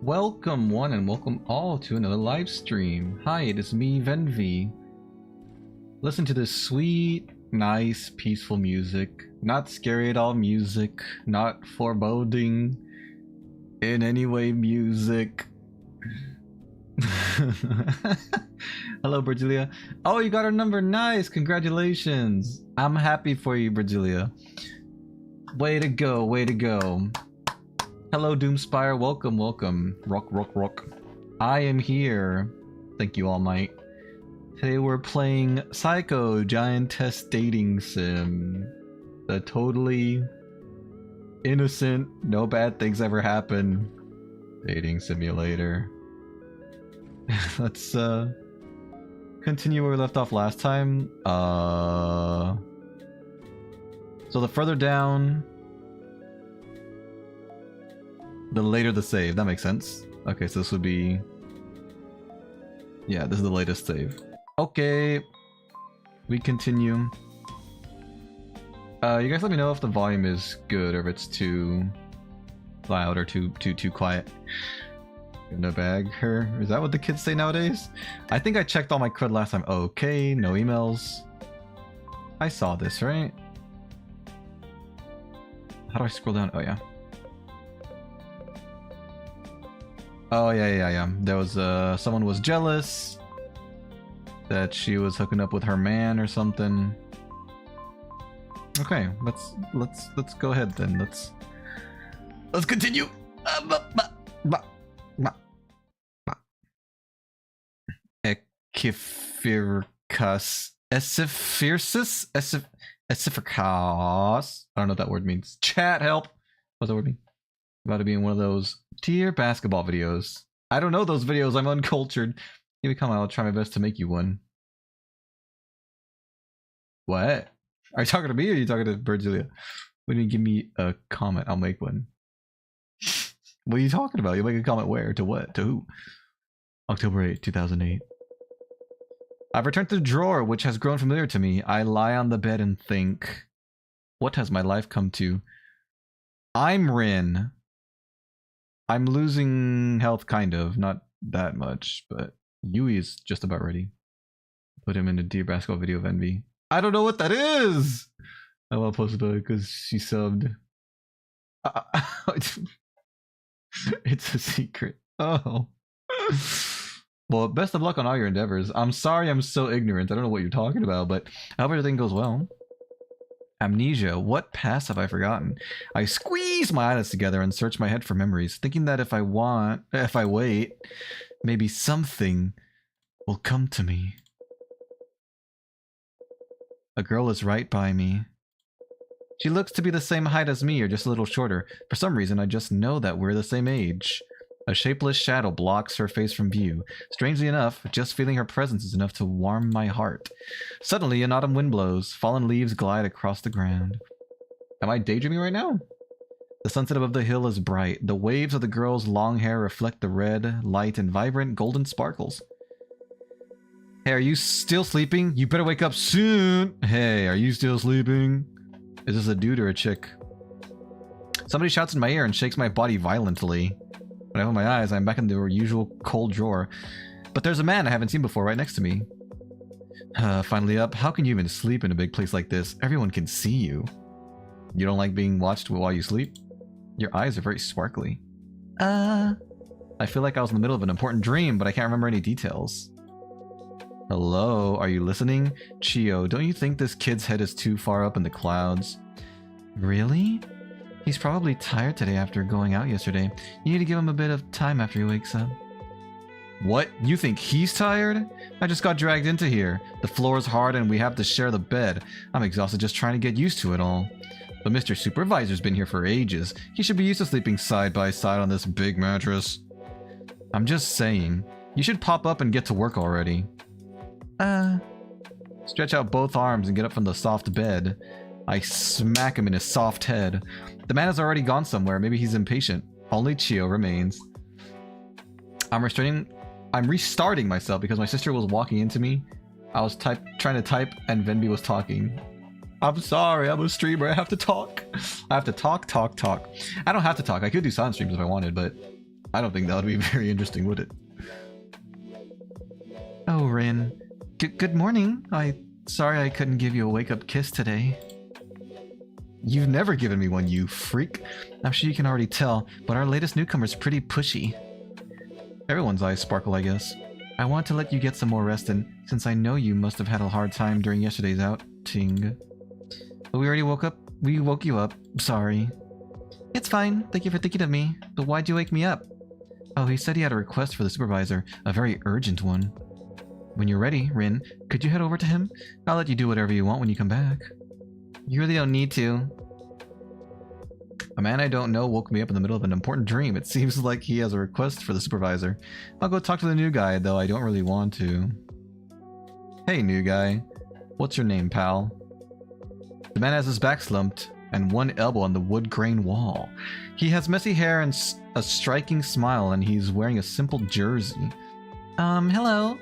Welcome one and welcome all to another live stream. Hi, it is me, Venvi. Listen to this sweet, nice, peaceful music. Not scary at all music. Not foreboding in any way music. Hello, Virgilia. Oh, you got our number. Nice. Congratulations. I'm happy for you, Virgilia. Way to go. Way to go. Hello, Doomspire. Welcome, welcome. Rock, rock, rock. I am here. Thank you, All Might. Today we're playing Saeko, Giantess Dating Sim. The totally innocent, no bad things ever happen dating simulator. Let's continue where we left off last time. So the further down, the later the save. That makes sense. Okay, so this would be... yeah, this is the latest save. Okay. We continue. You guys let me know if the volume is good or if it's too loud or too quiet. In the bag her. Is that what the kids say nowadays? I think I checked all my crud last time. Okay, no emails. I saw this, right? How do I scroll down? Oh yeah. Oh yeah. There was someone was jealous that she was hooking up with her man or something. Okay, let's go ahead then. Let's continue. Ekifircus Esifirsis Esifircus. I don't know what that word means. Chat help. What's that word mean? About to be in one of those tier basketball videos. I don't know those videos. I'm uncultured. Give me a comment. I'll try my best to make you one. What? Are you talking to me or are you talking to Virgilia? What do you mean give me a comment? I'll make one. What are you talking about? You'll make a comment where? To what? To who? October 8, 2008. I've returned to the drawer, which has grown familiar to me. I lie on the bed and think, what has my life come to? I'm Rin. I'm losing health, kind of. Not that much, but Yui is just about ready. Put him in a Dear Basketball video of envy. I don't know what that is! I will post about it because she subbed. It's a secret. Oh. Well, best of luck on all your endeavors. I'm sorry I'm so ignorant. I don't know what you're talking about, but I hope everything goes well. Amnesia. What past have I forgotten? I squeeze my eyelids together and search my head for memories, thinking that if I wait, maybe something will come to me. A girl is right by me. She looks to be the same height as me or just a little shorter. For some reason, I just know that we're the same age. A shapeless shadow blocks her face from view. Strangely enough, just feeling her presence is enough to warm my heart. Suddenly, an autumn wind blows. Fallen leaves glide across the ground. Am I daydreaming right now? The sunset above the hill is bright. The waves of the girl's long hair reflect the red light in vibrant golden sparkles. Hey, are you still sleeping? You better wake up soon! Hey, are you still sleeping? Is this a dude or a chick? Somebody shouts in my ear and shakes my body violently. When I open my eyes, I'm back in the usual cold drawer. But there's a man I haven't seen before right next to me. Finally up. How can you even sleep in a big place like this? Everyone can see you. You don't like being watched while you sleep? Your eyes are very sparkly. I feel like I was in the middle of an important dream, but I can't remember any details. Hello, are you listening? Chio, don't you think this kid's head is too far up in the clouds? Really? He's probably tired today after going out yesterday. You need to give him a bit of time after he wakes up. What? You think he's tired? I just got dragged into here. The floor is hard and we have to share the bed. I'm exhausted just trying to get used to it all. But Mr. Supervisor's been here for ages. He should be used to sleeping side by side on this big mattress. I'm just saying. You should pop up and get to work already. Stretch out both arms and get up from the soft bed. I smack him in his soft head. The man has already gone somewhere. Maybe he's impatient. Only Chio remains. I'm restarting myself because my sister was walking into me. I was trying to type and Venby was talking. I'm sorry, I'm a streamer. I have to talk. I have to talk. I don't have to talk. I could do silent streams if I wanted, but I don't think that would be very interesting, would it? Oh, Rin. Good morning. Sorry I couldn't give you a wake-up kiss today. You've never given me one, you freak. I'm sure you can already tell, but our latest newcomer's pretty pushy. Everyone's eyes sparkle, I guess. I want to let you get some more rest in, since I know you must have had a hard time during yesterday's outing. But we already woke up. We woke you up. Sorry. It's fine. Thank you for thinking of me. But why'd you wake me up? Oh, he said he had a request for the supervisor. A very urgent one. When you're ready, Rin, could you head over to him? I'll let you do whatever you want when you come back. You really don't need to. A man I don't know woke me up in the middle of an important dream. It seems like he has a request for the supervisor. I'll go talk to the new guy, though I don't really want to. Hey, new guy. What's your name, pal? The man has his back slumped and one elbow on the wood grain wall. He has messy hair and a striking smile, and he's wearing a simple jersey. Hello?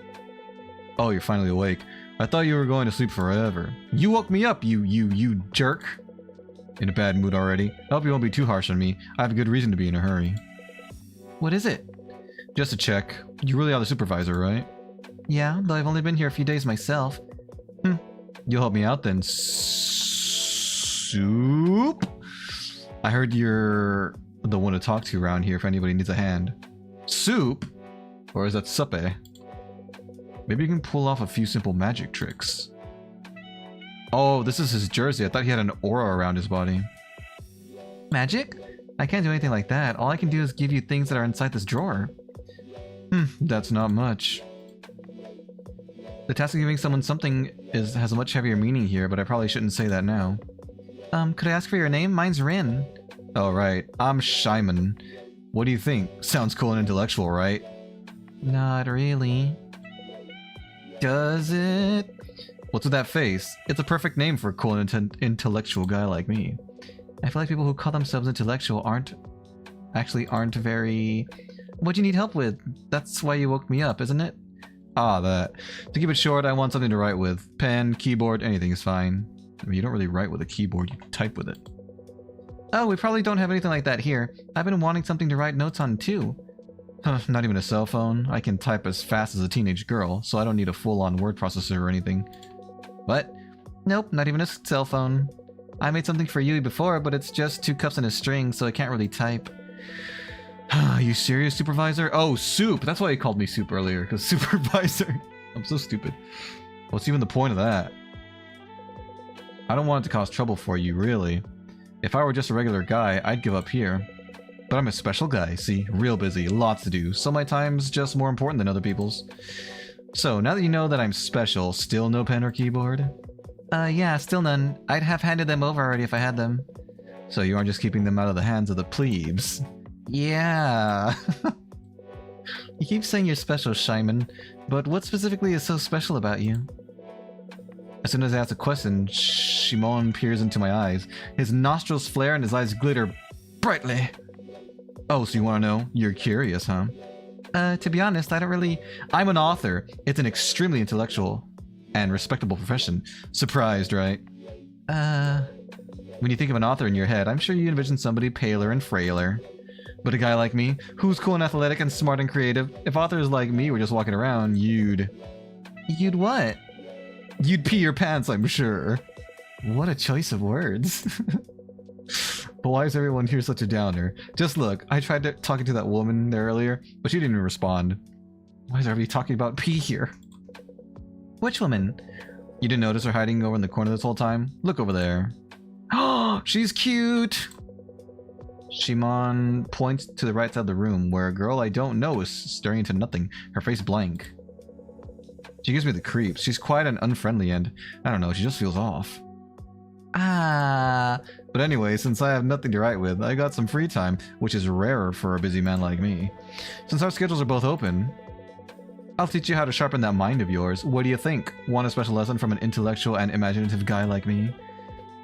Oh, you're finally awake. I thought you were going to sleep forever. You woke me up, you jerk. In a bad mood already. I hope you won't be too harsh on me. I have a good reason to be in a hurry. What is it? Just a check. You really are the supervisor, right? Yeah, though I've only been here a few days myself. You'll help me out then, Soup? I heard you're the one to talk to around here if anybody needs a hand. Soup? Or is that suppe? Maybe you can pull off a few simple magic tricks. Oh, this is his jersey. I thought he had an aura around his body. Magic? I can't do anything like that. All I can do is give you things that are inside this drawer. That's not much. The task of giving someone something has a much heavier meaning here, but I probably shouldn't say that now. Could I ask for your name? Mine's Rin. Oh, right. I'm Shimon. What do you think? Sounds cool and intellectual, right? Not really. Does it? What's with that face? It's a perfect name for a cool and intellectual guy like me. I feel like people who call themselves intellectual aren't very... What do you need help with? That's why you woke me up, isn't it? Ah, that. To keep it short, I want something to write with. Pen, keyboard, anything is fine. I mean, you don't really write with a keyboard, you type with it. Oh, we probably don't have anything like that here. I've been wanting something to write notes on too. Not even a cell phone. I can type as fast as a teenage girl, so I don't need a full-on word processor or anything. What? Nope, not even a cell phone. I made something for you before, but it's just 2 cups and a string, so I can't really type. Are you serious, supervisor? Oh, Soup! That's why he called me Soup earlier, because supervisor. I'm so stupid. What's even the point of that? I don't want it to cause trouble for you, really. If I were just a regular guy, I'd give up here. But I'm a special guy, see? Real busy, lots to do, so my time's just more important than other people's. So, now that you know that I'm special, still no pen or keyboard? Yeah, still none. I'd have handed them over already if I had them. So you aren't just keeping them out of the hands of the plebes? Yeah. You keep saying you're special, Shimon, but what specifically is so special about you? As soon as I ask a question, Shimon peers into my eyes. His nostrils flare and his eyes glitter brightly. Oh, so you want to know? You're curious, huh? To be honest, I don't really... I'm an author. It's an extremely intellectual and respectable profession. Surprised, right? When you think of an author in your head, I'm sure you envision somebody paler and frailer. But a guy like me, who's cool and athletic and smart and creative, if authors like me were just walking around, you'd... You'd what? You'd pee your pants, I'm sure. What a choice of words. But why is everyone here such a downer? Just look, I tried talking to that woman there earlier, but she didn't even respond. Why is everybody talking about pee here? Which woman? You didn't notice her hiding over in the corner this whole time? Look over there. Oh, she's cute! Shimon points to the right side of the room, where a girl I don't know is staring into nothing, her face blank. She gives me the creeps. She's quiet and unfriendly and, I don't know, she just feels off. But anyway, since I have nothing to write with, I got some free time, which is rarer for a busy man like me. Since our schedules are both open, I'll teach you how to sharpen that mind of yours. What do you think? Want a special lesson from an intellectual and imaginative guy like me?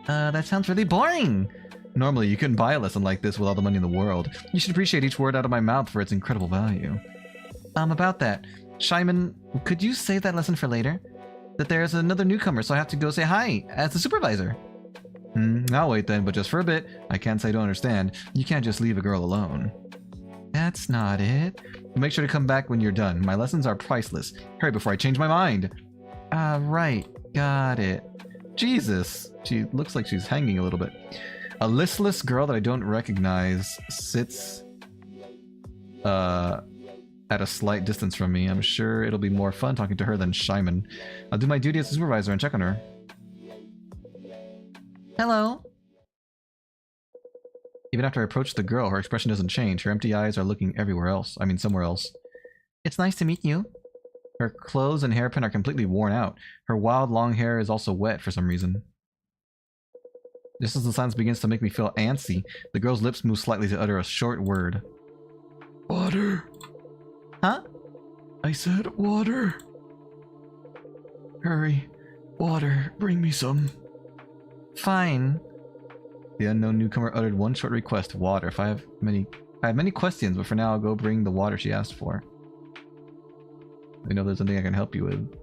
That sounds really boring! Normally, you couldn't buy a lesson like this with all the money in the world. You should appreciate each word out of my mouth for its incredible value. About that, Shimon, could you save that lesson for later? That there's another newcomer, so I have to go say hi, as the supervisor. I'll wait then, but just for a bit. I can't say I don't understand. You can't just leave a girl alone. That's not it. Make sure to come back when you're done. My lessons are priceless. Hurry before I change my mind. Right. Got it. Jesus. She looks like she's hanging a little bit. A listless girl that I don't recognize sits at a slight distance from me. I'm sure it'll be more fun talking to her than Shyman. I'll do my duty as a supervisor and check on her. Hello. Even after I approach the girl, her expression doesn't change. Her empty eyes are looking everywhere else. I mean, somewhere else. It's nice to meet you. Her clothes and hairpin are completely worn out. Her wild long hair is also wet for some reason. Just as the silence begins to make me feel antsy, the girl's lips move slightly to utter a short word. Water. Huh? I said water. Hurry. Water. Bring me some. Fine. The unknown newcomer uttered one short request, water. I have many questions, but for now I'll go bring the water she asked for. I know there's something I can help you with.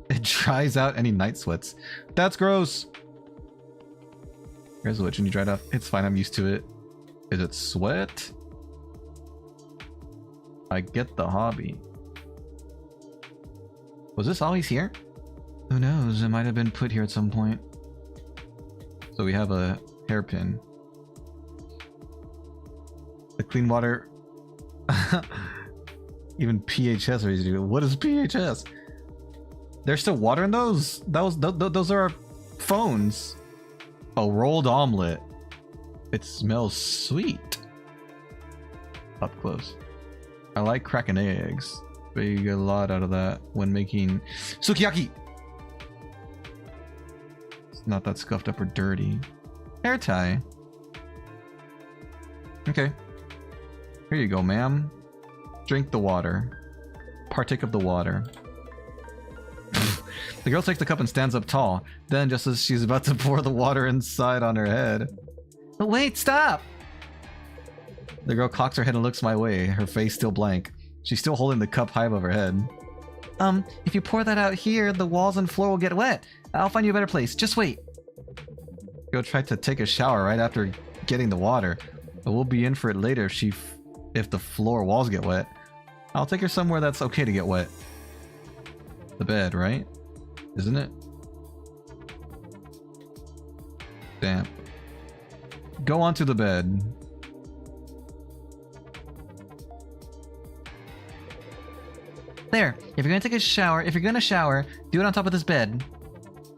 It dries out any night sweats. That's gross! Here's the witch, and you dried off. It's fine, I'm used to it. Is it sweat? I get the hobby. Was this always here? Who knows, it might have been put here at some point. So we have a hairpin. The clean water. Even PHS are easy to do. What is PHS? There's still water in those? Those are our phones. A rolled omelet. It smells sweet. Up close. I like cracking eggs. But you get a lot out of that when making sukiyaki. Not that scuffed up or dirty. Hair tie. Okay. Here you go, ma'am. Drink the water. Partake of the water. The girl takes the cup and stands up tall. Then, just as she's about to pour the water inside on her head... But wait, stop! The girl cocks her head and looks my way, her face still blank. She's still holding the cup high above her head. If you pour that out here, the walls and floor will get wet. I'll find you a better place. Just wait. Go try to take a shower right after getting the water. But we'll be in for it later if the floor walls get wet. I'll take her somewhere that's okay to get wet. The bed, right? Isn't it? Damp. Go onto the bed. There. If you're gonna shower, do it on top of this bed.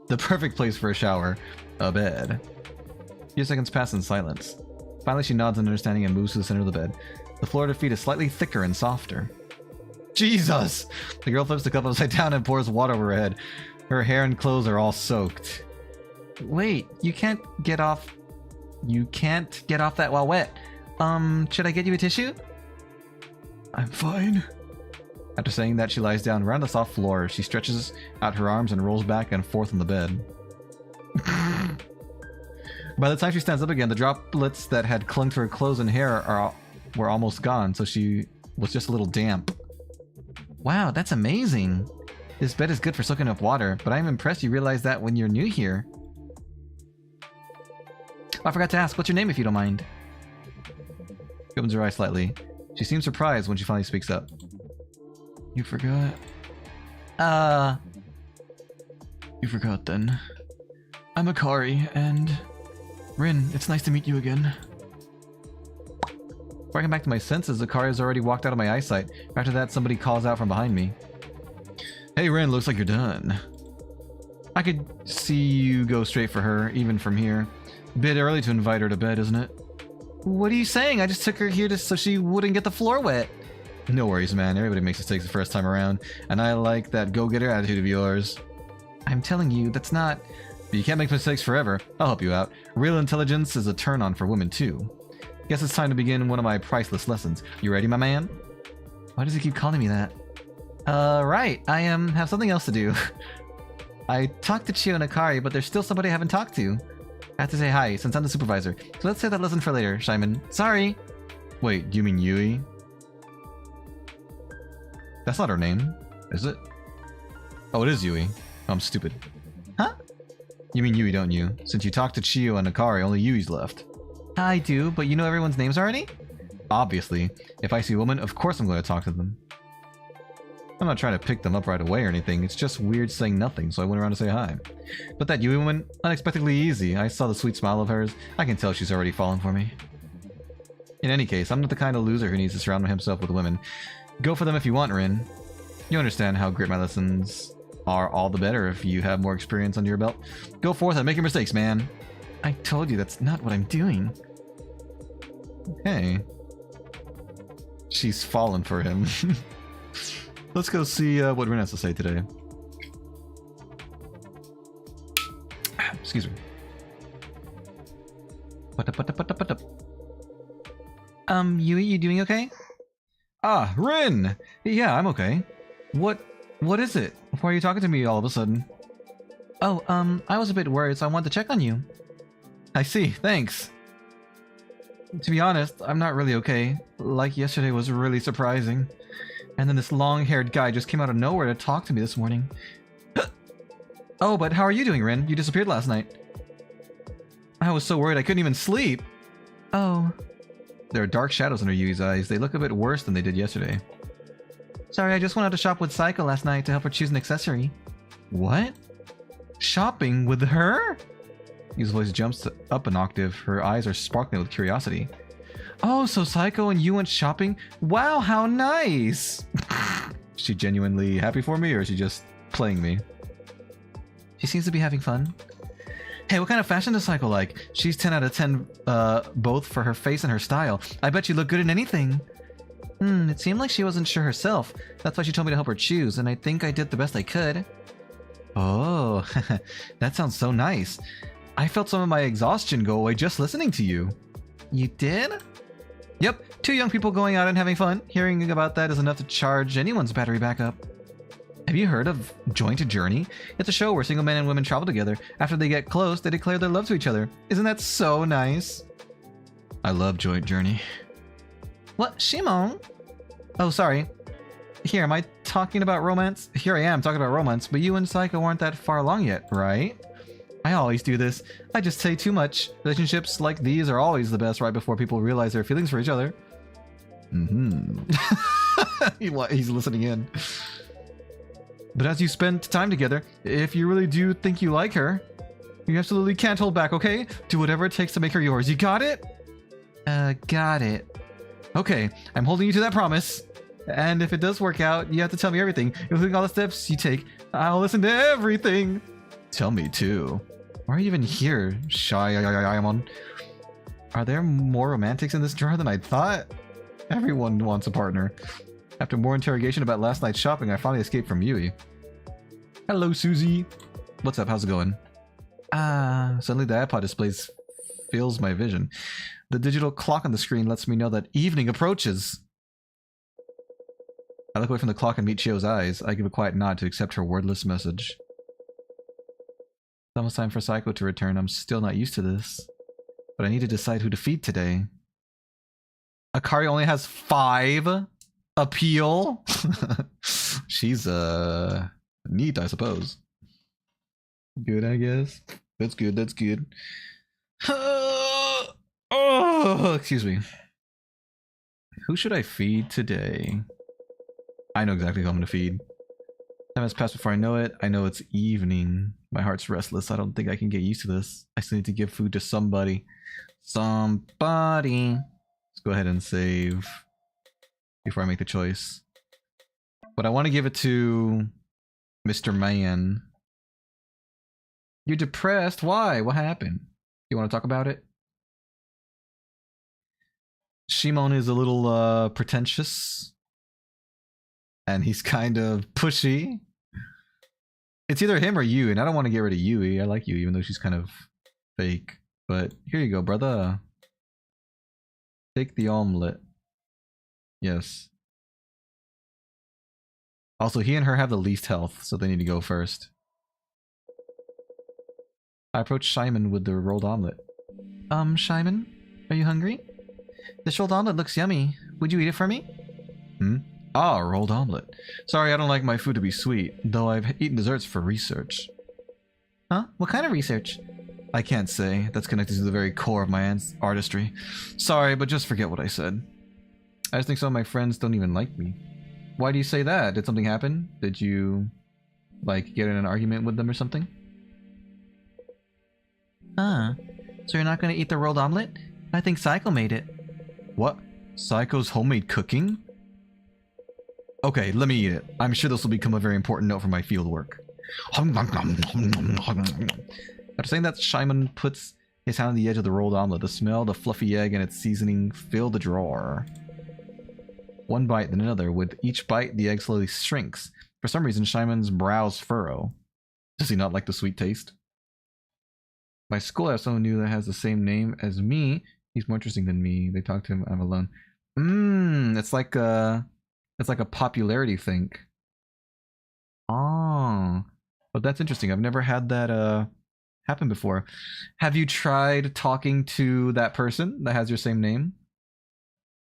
The perfect place for a shower. A bed. A few seconds pass in silence. Finally, she nods in understanding and moves to the center of the bed. The floor at her feet is slightly thicker and softer. Jesus! The girl flips the cup upside down and pours water over her head. Her hair and clothes are all soaked. Wait, you can't get off that while wet. Should I get you a tissue? I'm fine. After saying that, she lies down around the soft floor. She stretches out her arms and rolls back and forth on the bed. By the time she stands up again, the droplets that had clung to her clothes and hair were almost gone, so she was just a little damp. Wow, that's amazing. This bed is good for soaking up water, but I'm impressed you realized that when you're new here. Oh, I forgot to ask, what's your name if you don't mind? She opens her eyes slightly. She seems surprised when she finally speaks up. You forgot? You forgot then. I'm Akari, and... Rin, it's nice to meet you again. Before I come back to my senses, Akari has already walked out of my eyesight. After that, somebody calls out from behind me. Hey Rin, looks like you're done. I could see you go straight for her, even from here. Bit early to invite her to bed, isn't it? What are you saying? I just took her here so she wouldn't get the floor wet. No worries, man. Everybody makes mistakes the first time around, and I like that go-getter attitude of yours. I'm telling you, that's not... But you can't make mistakes forever. I'll help you out. Real intelligence is a turn-on for women, too. Guess it's time to begin one of my priceless lessons. You ready, my man? Why does he keep calling me that? Right. I have something else to do. I talked to Chio and Akari, but there's still somebody I haven't talked to. I have to say hi, since I'm the supervisor. So let's save that lesson for later, Shyman. Sorry! Wait, do you mean Yui? That's not her name, is it? Oh, it is Yui. Oh, I'm stupid. Huh? You mean Yui, don't you? Since you talked to Chio and Akari, only Yui's left. I do, but you know everyone's names already? Obviously, if I see a woman, of course I'm going to talk to them. I'm not trying to pick them up right away or anything, it's just weird saying nothing, so I went around to say hi. But that Yui woman, unexpectedly easy. I saw the sweet smile of hers. I can tell she's already fallen for me. In any case, I'm not the kind of loser who needs to surround himself with women. Go for them if you want, Rin. You understand how great my lessons are, all the better if you have more experience under your belt. Go forth and make your mistakes, man. I told you that's not what I'm doing. Hey. She's fallen for him. Let's go see what Rin has to say today. Excuse me. Yui, you doing okay? Ah, Rin! Yeah, I'm okay. What is it? Why are you talking to me all of a sudden? Oh, I was a bit worried, so I wanted to check on you. I see, thanks. To be honest, I'm not really okay. Like yesterday was really surprising. And then this long-haired guy just came out of nowhere to talk to me this morning. Oh, but how are you doing, Rin? You disappeared last night. I was so worried I couldn't even sleep. Oh. There are dark shadows under Yui's eyes. They look a bit worse than they did yesterday. Sorry, I just went out to shop with Saeko last night to help her choose an accessory. What? Shopping with her? Yui's voice jumps up an octave. Her eyes are sparkling with curiosity. Oh, so Saeko and you went shopping? Wow, how nice! Is she genuinely happy for me, or is she just playing me? She seems to be having fun. Hey, what kind of fashion does Saeko like? She's 10 out of 10, both for her face and her style. I bet you look good in anything. It seemed like she wasn't sure herself. That's why she told me to help her choose, and I think I did the best I could. Oh, that sounds so nice. I felt some of my exhaustion go away just listening to you. You did? Yep, 2 young people going out and having fun. Hearing about that is enough to charge anyone's battery back up. Have you heard of Joint Journey? It's a show where single men and women travel together. After they get close, they declare their love to each other. Isn't that so nice? I love Joint Journey. What? Shimon? Oh, sorry. Here, am I talking about romance? Here I am talking about romance, but you and Saeko aren't that far along yet, right? I always do this. I just say too much. Relationships like these are always the best right before people realize their feelings for each other. He's listening in. But as you spend time together, if you really do think you like her, you absolutely can't hold back, okay? Do whatever it takes to make her yours. You got it? Got it. Okay, I'm holding you to that promise. And if it does work out, you have to tell me everything, including all the steps you take. I'll listen to everything. Tell me too. Why are you even here, Shyamon? Are there more romantics in this drawer than I thought? Everyone wants a partner. After more interrogation about last night's shopping, I finally escaped from Yui. Hello, Susie. What's up? How's it going? Suddenly the iPod display fills my vision. The digital clock on the screen lets me know that evening approaches. I look away from the clock and meet Chio's eyes. I give a quiet nod to accept her wordless message. It's almost time for Saeko to return. I'm still not used to this. But I need to decide who to feed today. Akari only has 5 appeal. She's neat, I suppose. Good, I guess. That's good, that's good. Oh, excuse me. Who should I feed today? I know exactly who I'm gonna feed. Time has passed before I know it. I know it's evening. My heart's restless. I don't think I can get used to this. I still need to give food to somebody. Somebody. Let's go ahead and save before I make the choice. But I want to give it to Mr. Man. You're depressed? Why? What happened? You want to talk about it? Shimon is a little pretentious. And he's kind of pushy. It's either him or you, and I don't want to get rid of Yui. I like Yui, even though she's kind of fake. But here you go, brother. Take the omelet. Yes. Also, he and her have the least health, so they need to go first. I approach Shimon with the rolled omelet. Shimon? Are you hungry? This rolled omelet looks yummy. Would you eat it for me? Ah, rolled omelet. Sorry, I don't like my food to be sweet, though I've eaten desserts for research. Huh? What kind of research? I can't say. That's connected to the very core of my artistry. Sorry, but just forget what I said. I just think some of my friends don't even like me. Why do you say that? Did something happen? Did you, like, get in an argument with them or something? Huh. So you're not gonna eat the rolled omelet? I think Saeko made it. What? Saeko's homemade cooking? Okay, let me eat it. I'm sure this will become a very important note for my field work. After saying that, Shimon puts his hand on the edge of the rolled omelet. The smell, the fluffy egg, and its seasoning fill the drawer. One bite, then another. With each bite, the egg slowly shrinks. For some reason, Shimon's brows furrow. Does he not like the sweet taste? My school has someone new that has the same name as me. He's more interesting than me. They talk to him. I'm alone. It's like a popularity thing. Oh, but that's interesting. I've never had that happen before. Have you tried talking to that person that has your same name?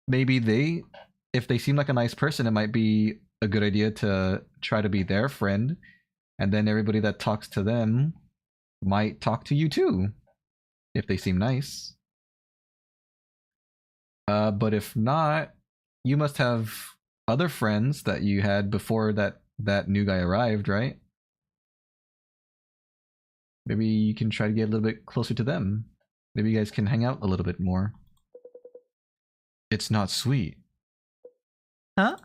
Maybe if they seem like a nice person, it might be a good idea to try to be their friend, and then everybody that talks to them might talk to you too, if they seem nice. But if not, you must have other friends that you had before that new guy arrived, right? Maybe you can try to get a little bit closer to them. Maybe you guys can hang out a little bit more. It's not sweet. Huh?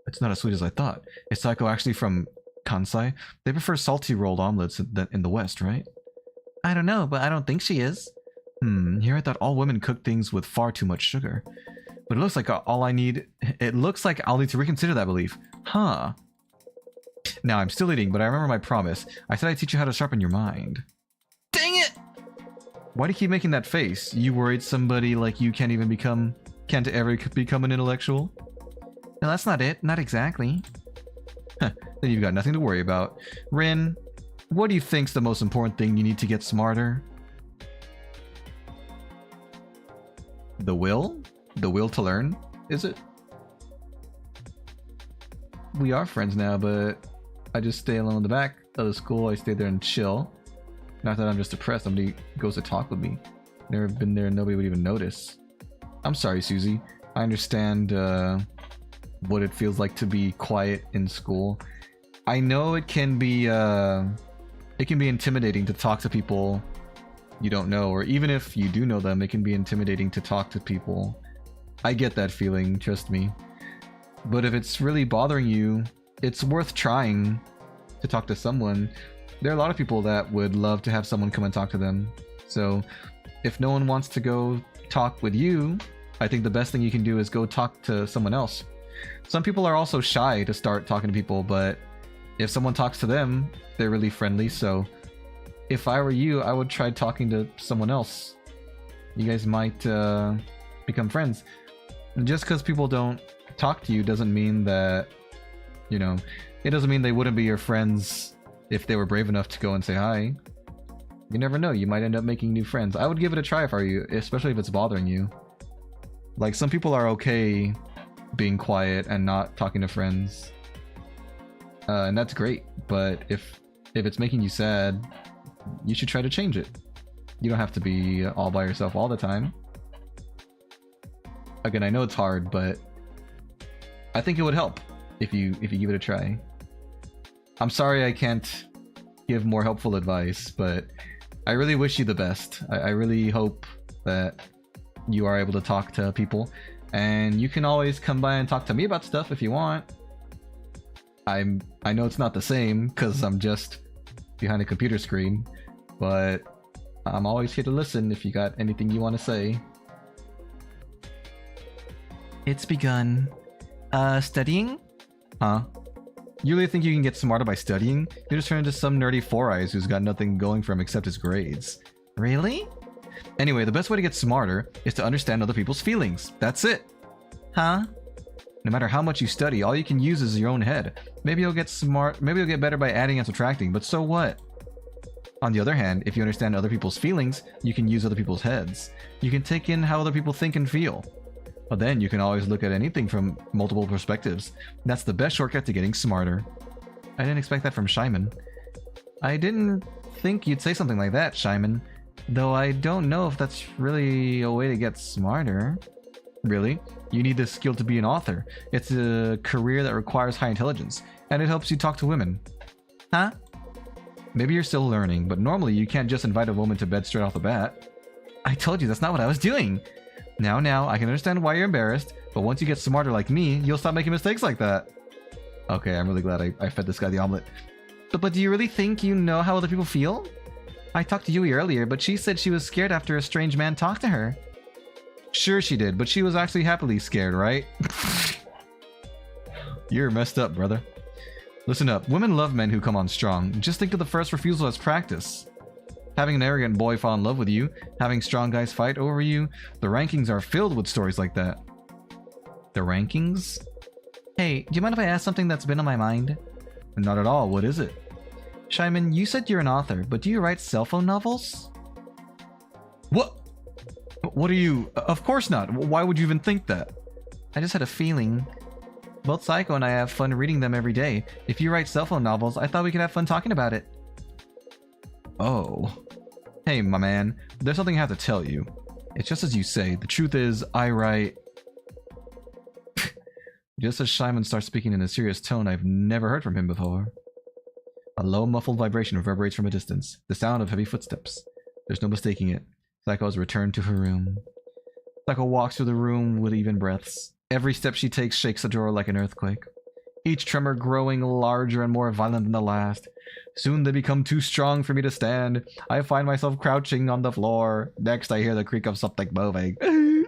It's not as sweet as I thought. Is Saeko actually from Kansai? They prefer salty rolled omelets in the West, right? I don't know, but I don't think she is. Here I thought all women cook things with far too much sugar. But it looks like I'll need to reconsider that belief. Huh. Now I'm still eating, but I remember my promise. I said I'd teach you how to sharpen your mind. Dang it! Why do you keep making that face? You worried somebody like you can't ever become an intellectual? No, that's not it. Not exactly. Huh, then you've got nothing to worry about. Rin, what do you think's the most important thing you need to get smarter? The will? The will to learn, is it? We are friends now, but I just stay alone in the back of the school. I stay there and chill. Not that I'm just depressed. Somebody goes to talk with me. Never been there, nobody would even notice. I'm sorry, Susie. I understand what it feels like to be quiet in school. I know it can be intimidating to talk to people you don't know, or even if you do know them, it can be intimidating to talk to people. I get that feeling, trust me. But if it's really bothering you, it's worth trying to talk to someone. There are a lot of people that would love to have someone come and talk to them. So if no one wants to go talk with you, I think the best thing you can do is go talk to someone else. Some people are also shy to start talking to people, but if someone talks to them, they're really friendly. So if I were you, I would try talking to someone else. You guys might become friends. And just because people don't talk to you doesn't mean that, you know, it doesn't mean they wouldn't be your friends if they were brave enough to go and say hi. You never know, you might end up making new friends. I would give it a try if I were you, especially if it's bothering you. Like, some people are okay being quiet and not talking to friends. And that's great, but if it's making you sad, you should try to change it. You don't have to be all by yourself all the time. Again, I know it's hard, but I think it would help if you give it a try. I'm sorry I can't give more helpful advice, but I really wish you the best. I really hope that you are able to talk to people, and you can always come by and talk to me about stuff if you want. I know it's not the same because I'm just behind a computer screen, but I'm always here to listen if you got anything you want to say. It's begun. Studying? Huh? You really think you can get smarter by studying? You just turn into some nerdy four eyes who's got nothing going for him except his grades. Really? Anyway, the best way to get smarter is to understand other people's feelings. That's it. Huh? No matter how much you study, all you can use is your own head. Maybe you'll get smart, maybe you'll get better by adding and subtracting, but so what? On the other hand, if you understand other people's feelings, you can use other people's heads. You can take in how other people think and feel. But then you can always look at anything from multiple perspectives. That's the best shortcut to getting smarter. I didn't expect that from Shimon. I didn't think you'd say something like that, Shimon. Though I don't know if that's really a way to get smarter. Really? You need this skill to be an author. It's a career that requires high intelligence, and it helps you talk to women. Huh? Maybe you're still learning, but normally you can't just invite a woman to bed straight off the bat. I told you that's not what I was doing. Now, I can understand why you're embarrassed, but once you get smarter like me, you'll stop making mistakes like that. Okay, I'm really glad I fed this guy the omelet. But do you really think you know how other people feel? I talked to Yui earlier, but she said she was scared after a strange man talked to her. Sure she did, but she was actually happily scared, right? You're messed up, brother. Listen up, women love men who come on strong. Just think of the first refusal as practice. Having an arrogant boy fall in love with you, having strong guys fight over you, the rankings are filled with stories like that. The rankings? Hey, do you mind if I ask something that's been on my mind? Not at all, what is it? Shyman, you said you're an author, but do you write cell phone novels? What? What are you? Of course not. Why would you even think that? I just had a feeling. Both Saeko and I have fun reading them every day. If you write cell phone novels, I thought we could have fun talking about it. Oh. Hey, my man. There's something I have to tell you. It's just as you say. The truth is, I write... Just as Shyman starts speaking in a serious tone I've never heard from him before. A low, muffled vibration reverberates from a distance. The sound of heavy footsteps. There's no mistaking it. Saeko has returned to her room. Saeko walks through the room with even breaths. Every step she takes shakes the drawer like an earthquake. Each tremor growing larger and more violent than the last. Soon they become too strong for me to stand. I find myself crouching on the floor. Next I hear the creak of something moving.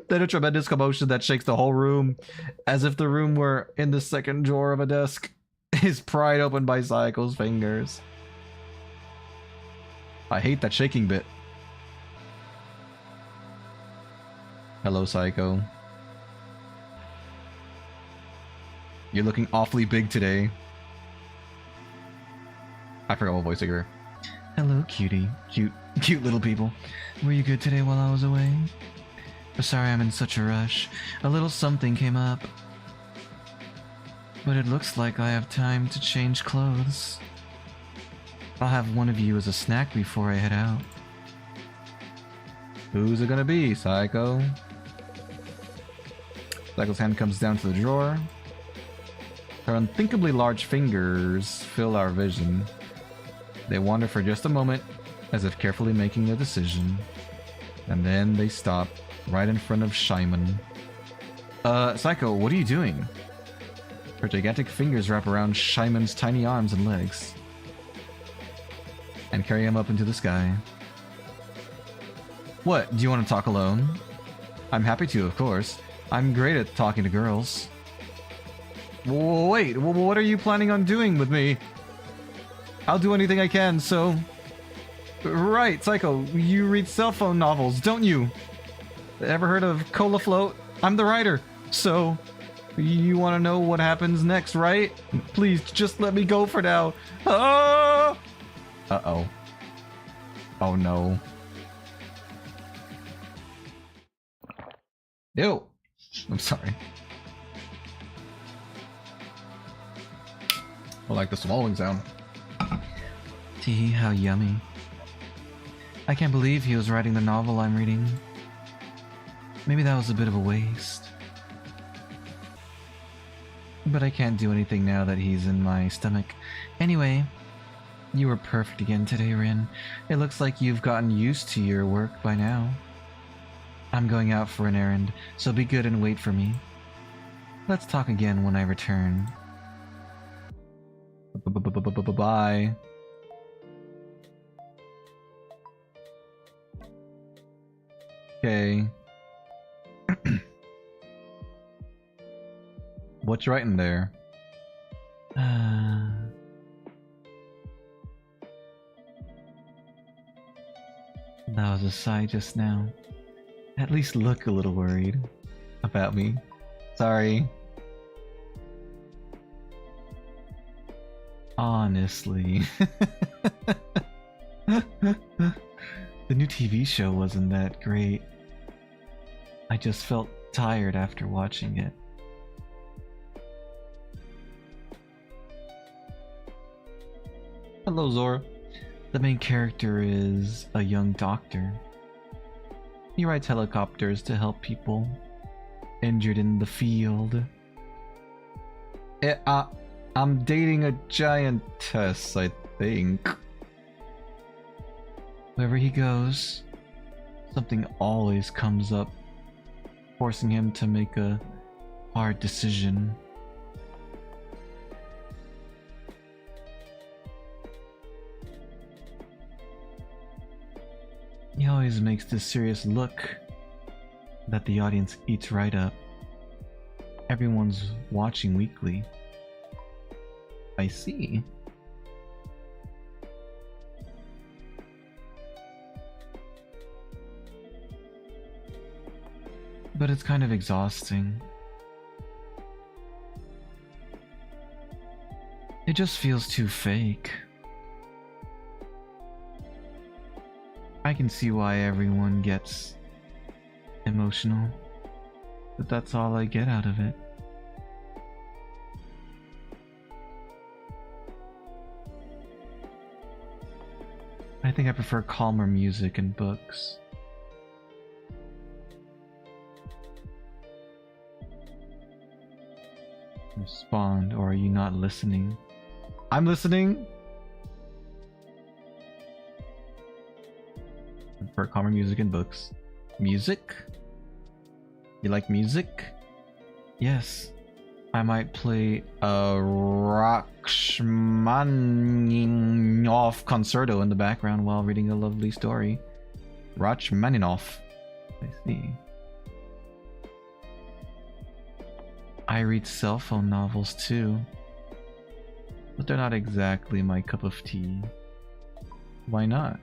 Then a tremendous commotion that shakes the whole room. As if the room were in the second drawer of a desk. Is pried open by Saeko's fingers. I hate that shaking bit. Hello, Saeko. You're looking awfully big today. I forgot what voice I gave her. Hello, cutie. Cute little people. Were you good today while I was away? Sorry I'm in such a rush. A little something came up. But it looks like I have time to change clothes. I'll have one of you as a snack before I head out. Who's it gonna be, Saeko? Saeko's hand comes down to the drawer. Her unthinkably large fingers fill our vision. They wander for just a moment, as if carefully making a decision. And then they stop, right in front of Shyman. Saeko, what are you doing? Her gigantic fingers wrap around Shyman's tiny arms and legs. And carry him up into the sky. What, do you want to talk alone? I'm happy to, of course. I'm great at talking to girls. Wait, what are you planning on doing with me? I'll do anything I can, so... Right, Saeko, you read cell phone novels, don't you? Ever heard of Cola Float? I'm the writer, so... You want to know what happens next, right? Please, just let me go for now. Ah! Uh-oh. Oh no. Ew. I'm sorry. I like the swallowing sound. Tee, how yummy. I can't believe he was writing the novel I'm reading. Maybe that was a bit of a waste. But I can't do anything now that he's in my stomach. Anyway, you were perfect again today, Rin. It looks like you've gotten used to your work by now. I'm going out for an errand, so be good and wait for me. Let's talk again when I return. Bye. Okay. What's writing there? That was a sigh just now. At least look a little worried about me. Sorry. Honestly. The new TV show wasn't that great. I just felt tired after watching it. Hello, Zora. The main character is a young doctor. He rides helicopters to help people. injured in the field. I'm dating a giantess, I think. Wherever he goes, something always comes up, forcing him to make a hard decision. He always makes this serious look that the audience eats right up. Everyone's watching weekly. I see. But it's kind of exhausting. It just feels too fake. I can see why everyone gets emotional, but that's all I get out of it. I think I prefer calmer music and books. Respond, or are you not listening? I'm listening! I prefer calmer music and books. Music? You like music? Yes. I might play a Rachmaninoff concerto in the background while reading a lovely story. Rachmaninoff. I see. I read cell phone novels too, but they're not exactly my cup of tea. Why not?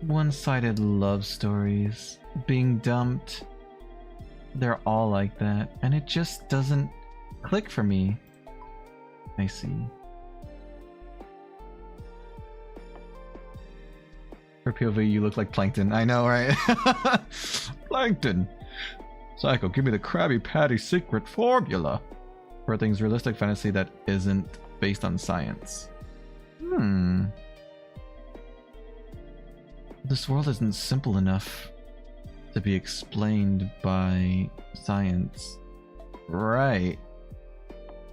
One-sided love stories, being dumped, they're all like that, and it just doesn't click for me. I see. For POV, you look like Plankton. I know, right? Plankton! Saeko, give me the Krabby Patty secret formula for things realistic fantasy that isn't based on science. This world isn't simple enough to be explained by science. Right.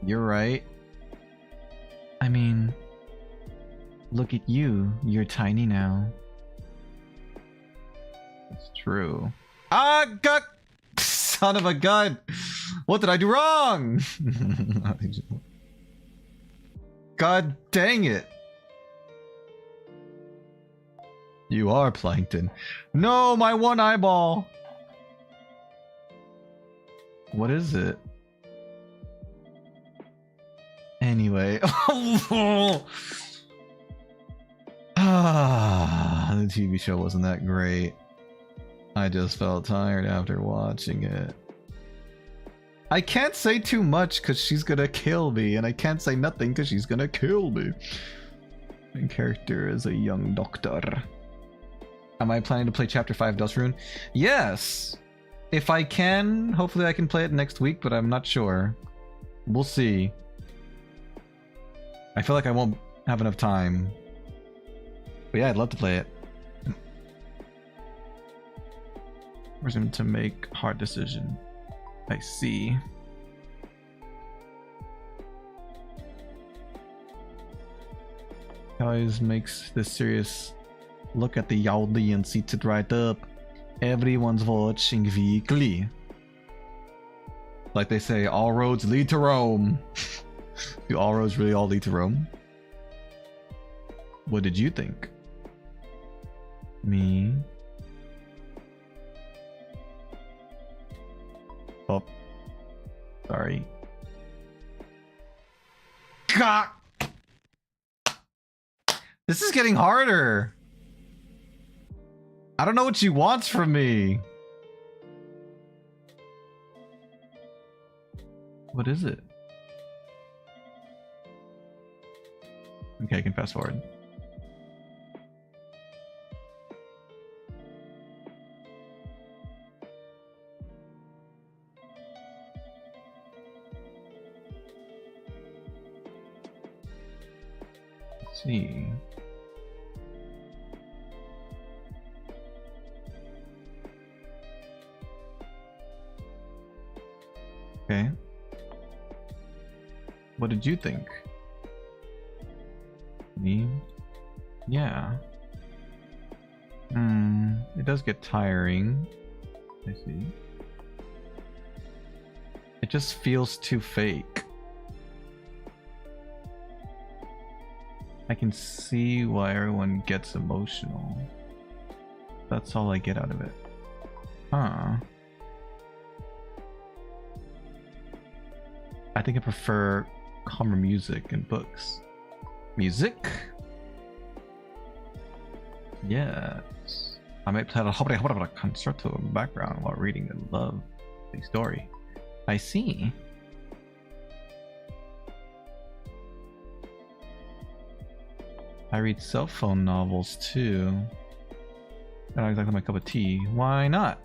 You're right. I mean, look at you. You're tiny now. It's true. Ah, God! Son of a gun! What did I do wrong? God dang it! You are Plankton. No, my one eyeball! What is it? Anyway. The TV show wasn't that great. I just felt tired after watching it. I can't say too much because she's gonna kill me, and I can't say nothing because she's gonna kill me. Main character is a young doctor. Am I planning to play Chapter 5 Dust Rune? Yes! If I can, hopefully I can play it next week, but I'm not sure. We'll see. I feel like I won't have enough time. But yeah, I'd love to play it. Force him to make hard decision. I see. Always makes this serious look at the audience, eats it right up. Everyone's watching weekly. Like they say, all roads lead to Rome. Do all roads really all lead to Rome? What did you think? Me? Oh. Sorry. God! This is getting harder. I don't know what she wants from me. What is it? Okay, I can fast forward. Let's see. What did you think? Me? Yeah. It does get tiring. I see. It just feels too fake. I can see why everyone gets emotional. That's all I get out of it. Huh. I think I prefer calmer music and books. Music? Yes. I might play a concerto in the background while reading a lovely story. I see. I read cell phone novels too. Not exactly my cup of tea. Why not?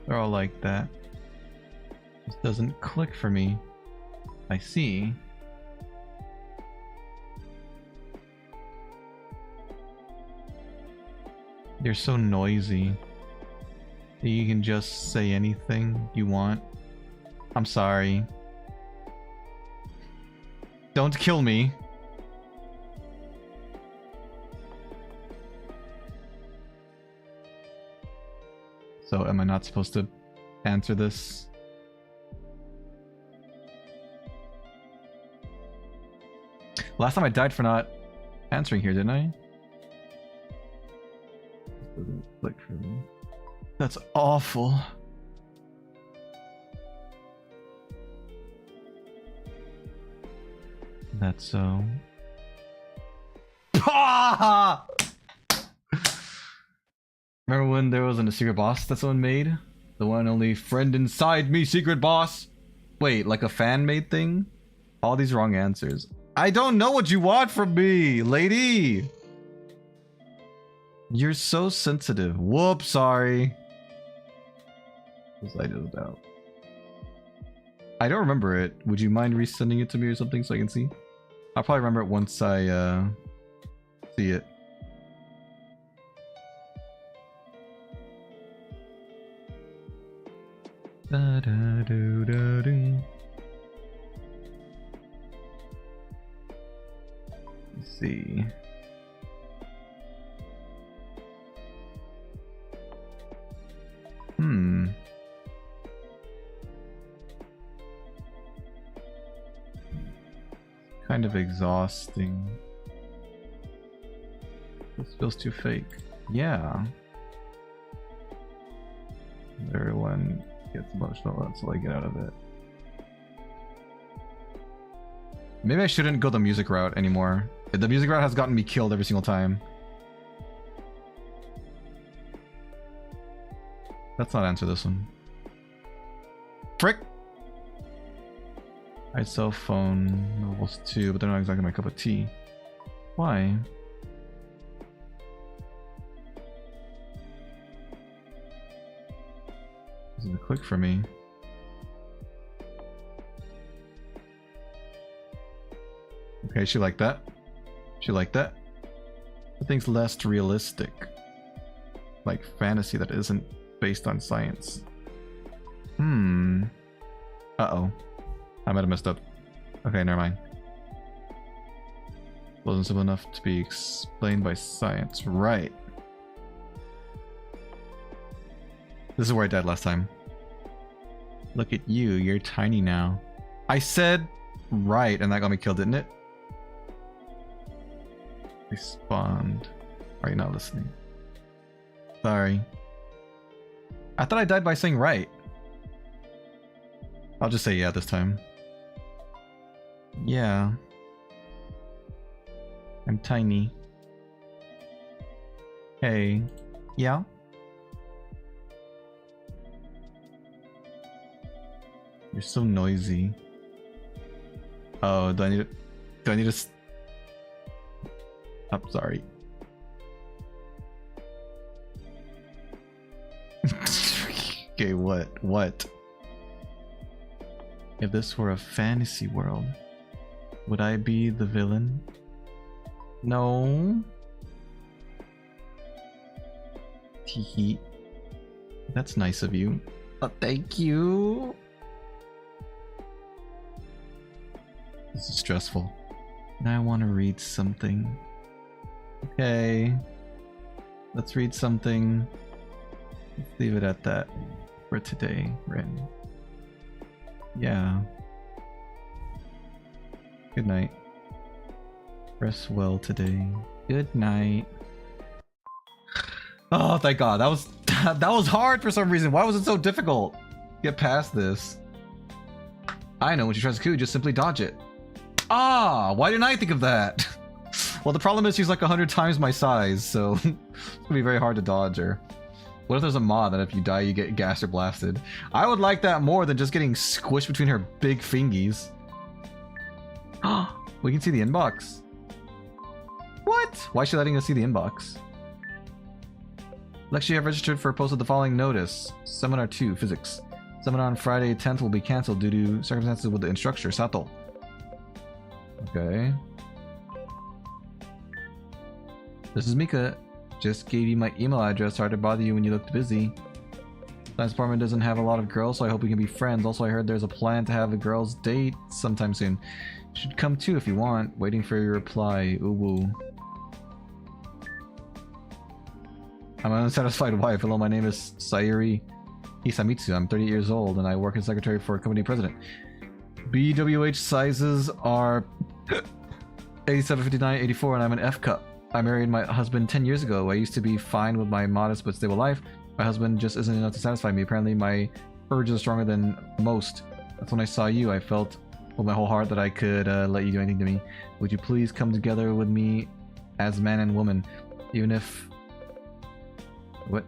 They're all like that. This doesn't click for me. I see. You're so noisy. You can just say anything you want. I'm sorry. Don't kill me. So am I not supposed to answer this? Last time I died for not answering here, didn't I? This doesn't click for me. That's awful. That's so. Remember when there wasn't a secret boss that someone made? The one only friend inside me secret boss? Wait, like a fan made thing? All these wrong answers. I don't know what you want from me, lady! You're so sensitive. Whoops, sorry. I just doubt. I don't remember it. Would you mind resending it to me or something so I can see? I'll probably remember it once I see it. Da, da, do, da, do. Let's see. Kind of exhausting. This feels too fake. Yeah. Everyone gets emotional, that's all I get out of it. Maybe I shouldn't go the music route anymore. The music route has gotten me killed every single time. Let's not answer this one. Frick! I cell phone novels too, but they're not exactly my cup of tea. Why? Doesn't click for me. Okay, she liked that. She liked that. I think it's less realistic. Like fantasy that isn't based on science. Uh-oh. I might have messed up. Okay, never mind. Wasn't simple enough to be explained by science. Right. This is where I died last time. Look at you, you're tiny now. I said right, and that got me killed, didn't it? Respond. Are you not listening? Sorry. I thought I died by saying right. I'll just say yeah this time. Yeah. I'm tiny. Hey. Yeah? You're so noisy. Oh, do I need to I'm sorry. Okay, what? If this were a fantasy world, would I be the villain? No. Teehee. That's nice of you. Oh, thank you. This is stressful. Now I want to read something. Okay. Let's read something. Let's leave it at that for today, Rin. Yeah. Good night. Rest well today. Good night. Oh, thank God. That was hard for some reason. Why was it so difficult? Get past this. I know when she tries to coup, just simply dodge it. Ah, why didn't I think of that? Well, the problem is she's like 100 times my size, so it's gonna be very hard to dodge her. What if there's a mod that if you die, you get gassed or blasted? I would like that more than just getting squished between her big fingies. We can see the inbox. What? Why is she letting us see the inbox? Lecture, you have registered for a post of the following notice. Seminar 2, Physics. Seminar on Friday 10th will be cancelled due to circumstances with the instructor, Sato. Okay. This is Mika. Just gave you my email address. Sorry to bother you when you looked busy. Science department doesn't have a lot of girls, so I hope we can be friends. Also, I heard there's a plan to have a girls' date sometime soon. You should come too if you want. Waiting for your reply. Uwu. I'm an unsatisfied wife. Hello, my name is Sayuri Isamitsu. I'm 38 years old and I work as secretary for a company president. BWH sizes are 87, 59, 84, and I'm an F cup. I married my husband 10 years ago. I used to be fine with my modest but stable life. My husband just isn't enough to satisfy me. Apparently my urges are stronger than most. That's when I saw you. I felt with my whole heart that I could let you do anything to me. Would you please come together with me as man and woman? Even if... What?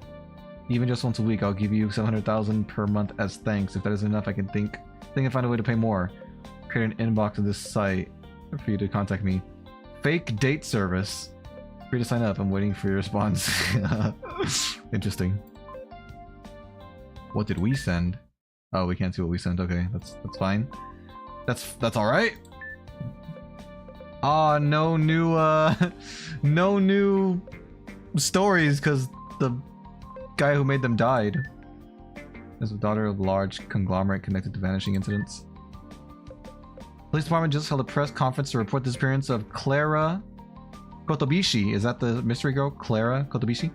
Even just once a week, I'll give you 700,000 per month as thanks. If that isn't enough, I can think and find a way to pay more. Create an inbox of this site for you to contact me. Fake date service. Free to sign up. I'm waiting for your response. Interesting. What did we send? Oh, we can't see what we sent. Okay, that's fine. That's all right. Ah, no new no new stories because the guy who made them died. Is the daughter of a large conglomerate connected to vanishing incidents. Police department just held a press conference to report the disappearance of Clara Kotobishi. Is that the mystery girl? Clara Kotobishi?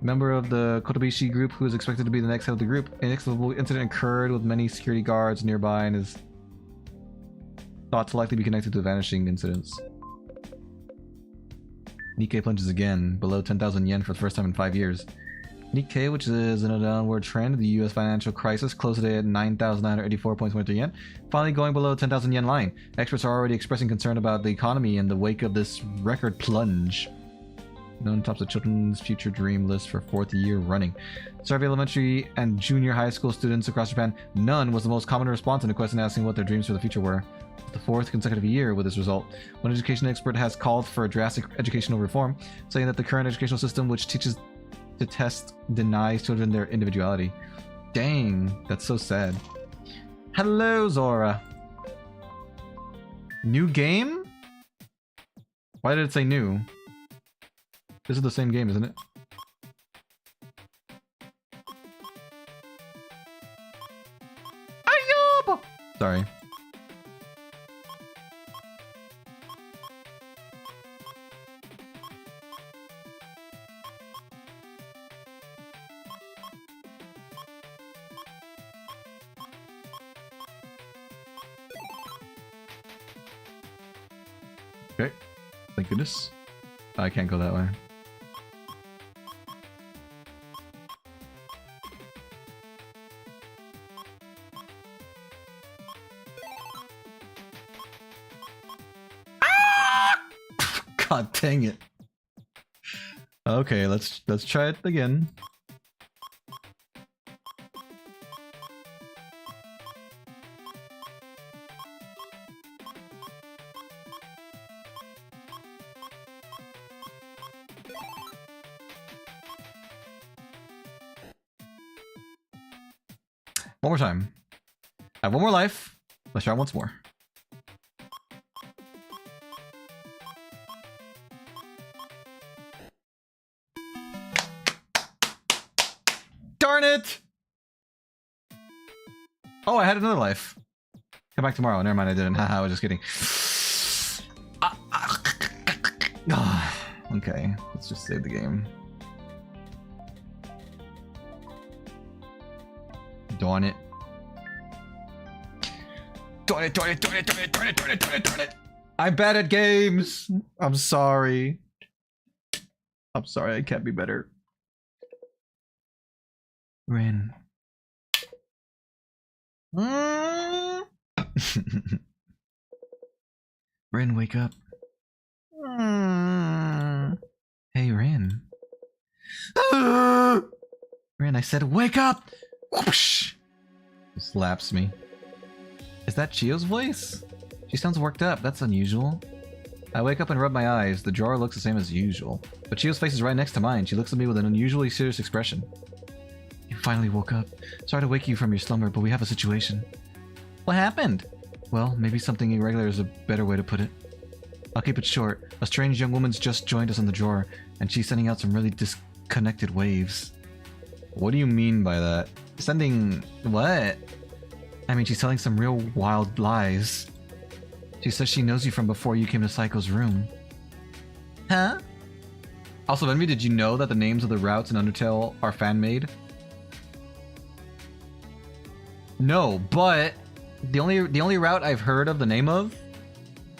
Member of the Kotobishi group who is expected to be the next head of the group. An inexplicable incident occurred with many security guards nearby and is thought to likely be connected to the vanishing incidents. Nikkei plunges again, below 10,000 yen for the first time in 5 years. Nikkei, which is in a downward trend, the US financial crisis closed today at 9,984.23 yen, finally going below 10,000 yen line. Experts are already expressing concern about the economy in the wake of this record plunge. Known tops the children's future dream list for 4th year running. Survey elementary and junior high school students across Japan, none was the most common response in a question asking what their dreams for the future were. The 4th consecutive year with this result. One education expert has called for a drastic educational reform, saying that the current educational system, which teaches to test, denies children their individuality. Dang, that's so sad. Hello, Zora. New game? Why did it say new? This is the same game, isn't it? Ayub! Sorry. Okay. Thank goodness. I can't go that way. God dang it. Okay, let's try it again. One more time. I have one more life. Let's try once more. Darn it! Oh, I had another life. Come back tomorrow. Never mind, I didn't. Haha, I was just kidding. Okay, let's just save the game. Darn it. Darn it, darn it, darn it, darn it, darn it, darn it, darn it, darn it. I'm bad at games. I'm sorry. I'm sorry, I can't be better. Rin. Rin, wake up. Hey, Rin. Rin, I said wake up! Whoosh! Slaps me. Is that Chio's voice? She sounds worked up. That's unusual. I wake up and rub my eyes. The drawer looks the same as usual. But Chio's face is right next to mine. She looks at me with an unusually serious expression. You finally woke up. Sorry to wake you from your slumber, but we have a situation. What happened? Well, maybe something irregular is a better way to put it. I'll keep it short. A strange young woman's just joined us in the drawer, and she's sending out some really disconnected waves. What do you mean by that? Sending what? I mean, she's telling some real wild lies. She says she knows you from before you came to Saeko's room. Huh? Also, Envy, did you know that the names of the routes in Undertale are fan-made? No, but the only route I've heard of the name of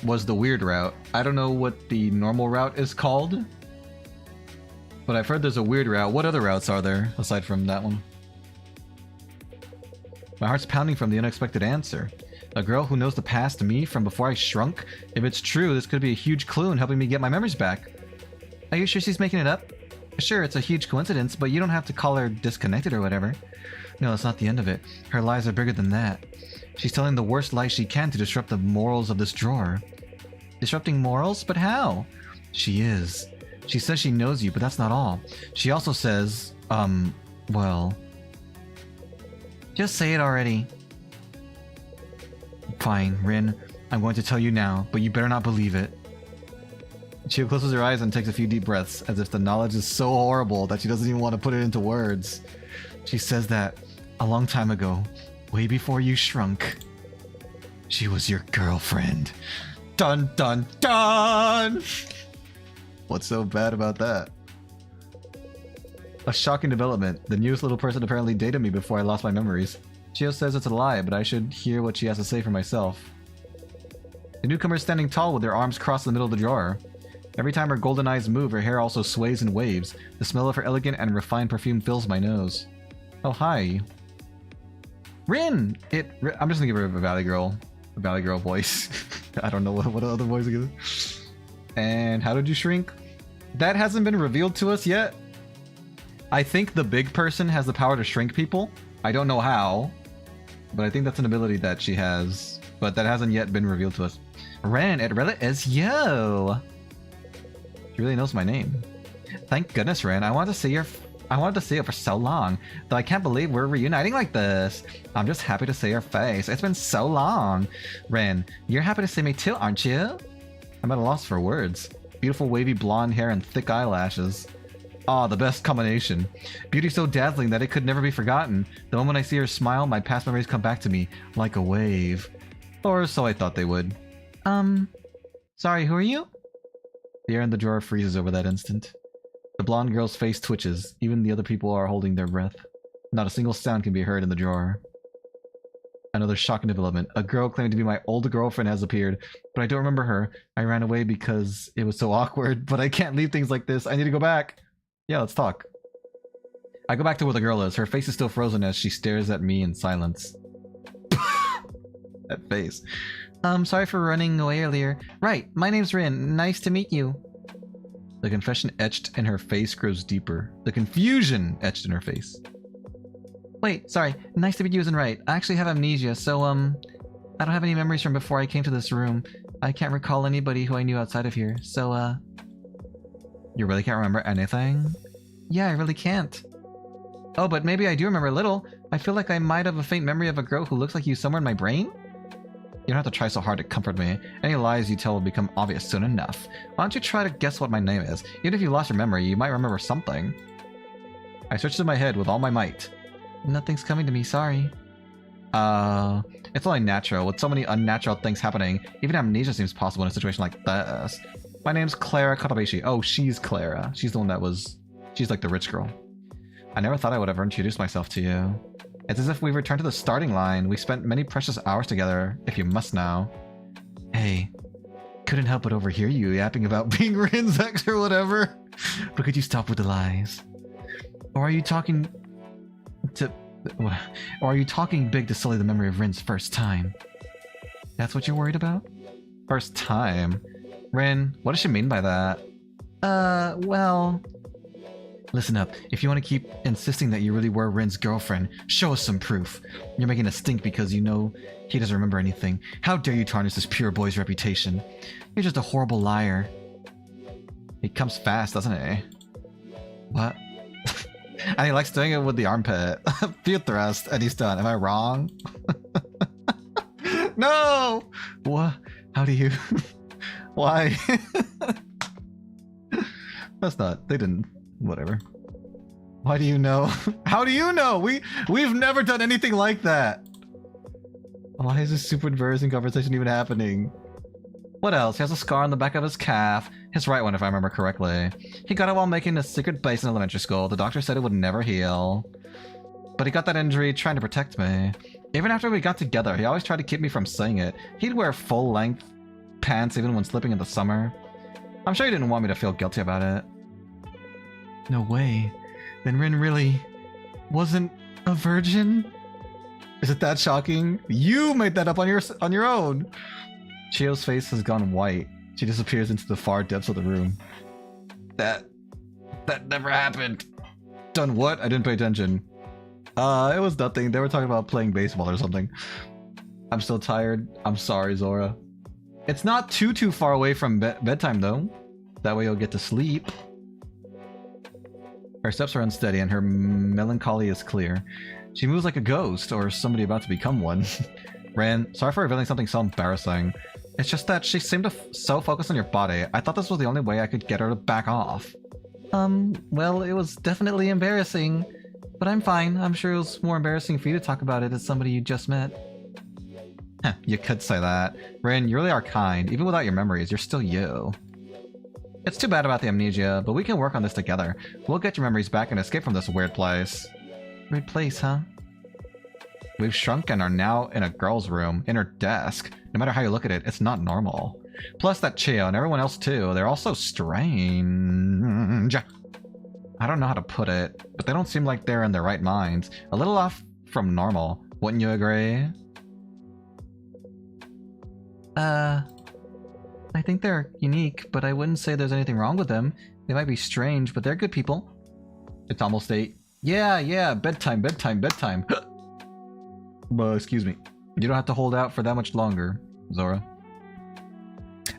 was the weird route. I don't know what the normal route is called, but I've heard there's a weird route. What other routes are there aside from that one? My heart's pounding from the unexpected answer. A girl who knows the past me from before I shrunk? If it's true, this could be a huge clue in helping me get my memories back. Are you sure she's making it up? Sure, it's a huge coincidence, but you don't have to call her disconnected or whatever. No, that's not the end of it. Her lies are bigger than that. She's telling the worst lies she can to disrupt the morals of this drawer. Disrupting morals? But how? She is. She says she knows you, but that's not all. She also says, well... Just say it already. Fine, Rin. I'm going to tell you now, but you better not believe it. She closes her eyes and takes a few deep breaths, as if the knowledge is so horrible that she doesn't even want to put it into words. She says that, a long time ago, way before you shrunk, she was your girlfriend. Dun dun dun! What's so bad about that? A shocking development. The newest little person apparently dated me before I lost my memories. Chio says it's a lie, but I should hear what she has to say for myself. The newcomer is standing tall with her arms crossed in the middle of the drawer. Every time her golden eyes move, her hair also sways and waves. The smell of her elegant and refined perfume fills my nose. Oh, hi. Rin! I'm just gonna give her a Valley Girl voice. I don't know what other voice it is. And how did you shrink? That hasn't been revealed to us yet. I think the big person has the power to shrink people. I don't know how, but I think that's an ability that she has, but that hasn't yet been revealed to us. Ren, it really is you. She really knows my name. Thank goodness, Ren. I wanted to see you for so long, though I can't believe we're reuniting like this. I'm just happy to see your face. It's been so long. Ren, you're happy to see me too, aren't you? I'm at a loss for words. Beautiful wavy blonde hair and thick eyelashes. Ah, the best combination. Beauty so dazzling that it could never be forgotten. The moment I see her smile, my past memories come back to me, like a wave. Or so I thought they would. Sorry, who are you? The air in the drawer freezes over that instant. The blonde girl's face twitches. Even the other people are holding their breath. Not a single sound can be heard in the drawer. Another shocking development. A girl claiming to be my old girlfriend has appeared, but I don't remember her. I ran away because it was so awkward, but I can't leave things like this. I need to go back. Yeah, let's talk. I go back to where the girl is. Her face is still frozen as she stares at me in silence. That face. Sorry for running away earlier. Right, my name's Rin. Nice to meet you. The confession etched in her face grows deeper. The confusion etched in her face. Wait, sorry. Nice to meet you isn't right. I actually have amnesia, so, I don't have any memories from before I came to this room. I can't recall anybody who I knew outside of here, so, You really can't remember anything? Yeah, I really can't. Oh, but maybe I do remember a little. I feel like I might have a faint memory of a girl who looks like you somewhere in my brain? You don't have to try so hard to comfort me. Any lies you tell will become obvious soon enough. Why don't you try to guess what my name is? Even if you lost your memory, you might remember something. I searched in my head with all my might. Nothing's coming to me, sorry. It's only natural. With so many unnatural things happening, even amnesia seems possible in a situation like this. My name's Clara Katabashi. Oh, she's Clara. She's the one that was... She's like the rich girl. I never thought I would ever introduce myself to you. It's as if we've returned to the starting line. We spent many precious hours together, if you must know. Hey, couldn't help but overhear you yapping about being Rin's ex or whatever. But could you stop with the lies? Or are you talking to... Or are you talking big to sully the memory of Rin's first time? That's what you're worried about? First time? Rin, what does she mean by that? Well... Listen up, if you want to keep insisting that you really were Rin's girlfriend, show us some proof. You're making us stink because you know he doesn't remember anything. How dare you tarnish this pure boy's reputation? You're just a horrible liar. He comes fast, doesn't he? What? And he likes doing it with the armpit. Few thrust, and he's done. Am I wrong? No! What? How do you... Why? That's not... They didn't... Whatever. Why do you know? How do you know? We've never done anything like that. Why is this super embarrassing conversation even happening? What else? He has a scar on the back of his calf. His right one, if I remember correctly. He got it while making a secret base in elementary school. The doctor said it would never heal. But he got that injury trying to protect me. Even after we got together, he always tried to keep me from saying it. He'd wear full-length pants even when slipping in the summer. I'm sure he didn't want me to feel guilty about it. No way. Then Rin really wasn't a virgin? Is it that shocking? You made that up on your own. Chio's face has gone white. She disappears into the far depths of the room. That never happened. Done what? I didn't pay attention. It was nothing. They were talking about playing baseball or something. I'm still tired. I'm sorry, Zora. It's not too far away from bedtime though. That way you'll get to sleep. Her steps are unsteady and her melancholy is clear. She moves like a ghost or somebody about to become one. Rin, sorry for revealing something so embarrassing. It's just that she seemed so focused on your body. I thought this was the only way I could get her to back off. Well, it was definitely embarrassing. But I'm fine. I'm sure it was more embarrassing for you to talk about it as somebody you just met. Heh, you could say that. Rin, you really are kind. Even without your memories, you're still you. It's too bad about the amnesia, but we can work on this together. We'll get your memories back and escape from this weird place. Weird place, huh? We've shrunk and are now in a girl's room, in her desk. No matter how you look at it, it's not normal. Plus that Chio and everyone else too, they're all so strange. I don't know how to put it, but they don't seem like they're in their right minds. A little off from normal, wouldn't you agree? I think they're unique, but I wouldn't say there's anything wrong with them. They might be strange, but they're good people. It's almost 8. Yeah, bedtime. Excuse me. You don't have to hold out for that much longer, Zora.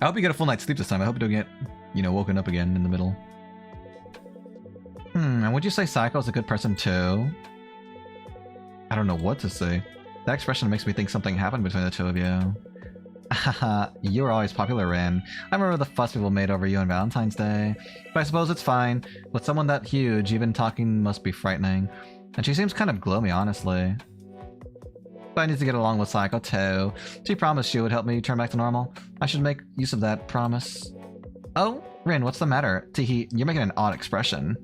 I hope you get a full night's sleep this time. I hope you don't get, woken up again in the middle. And would you say Saeko's a good person too? I don't know what to say. That expression makes me think something happened between the two of you. Haha, you were always popular, Rin. I remember the fuss people made over you on Valentine's Day. But I suppose it's fine. With someone that huge, even talking must be frightening. And she seems kind of gloomy, honestly. But I need to get along with Saeko too. She promised she would help me turn back to normal. I should make use of that promise. Oh, Rin, what's the matter? Teehee, you're making an odd expression.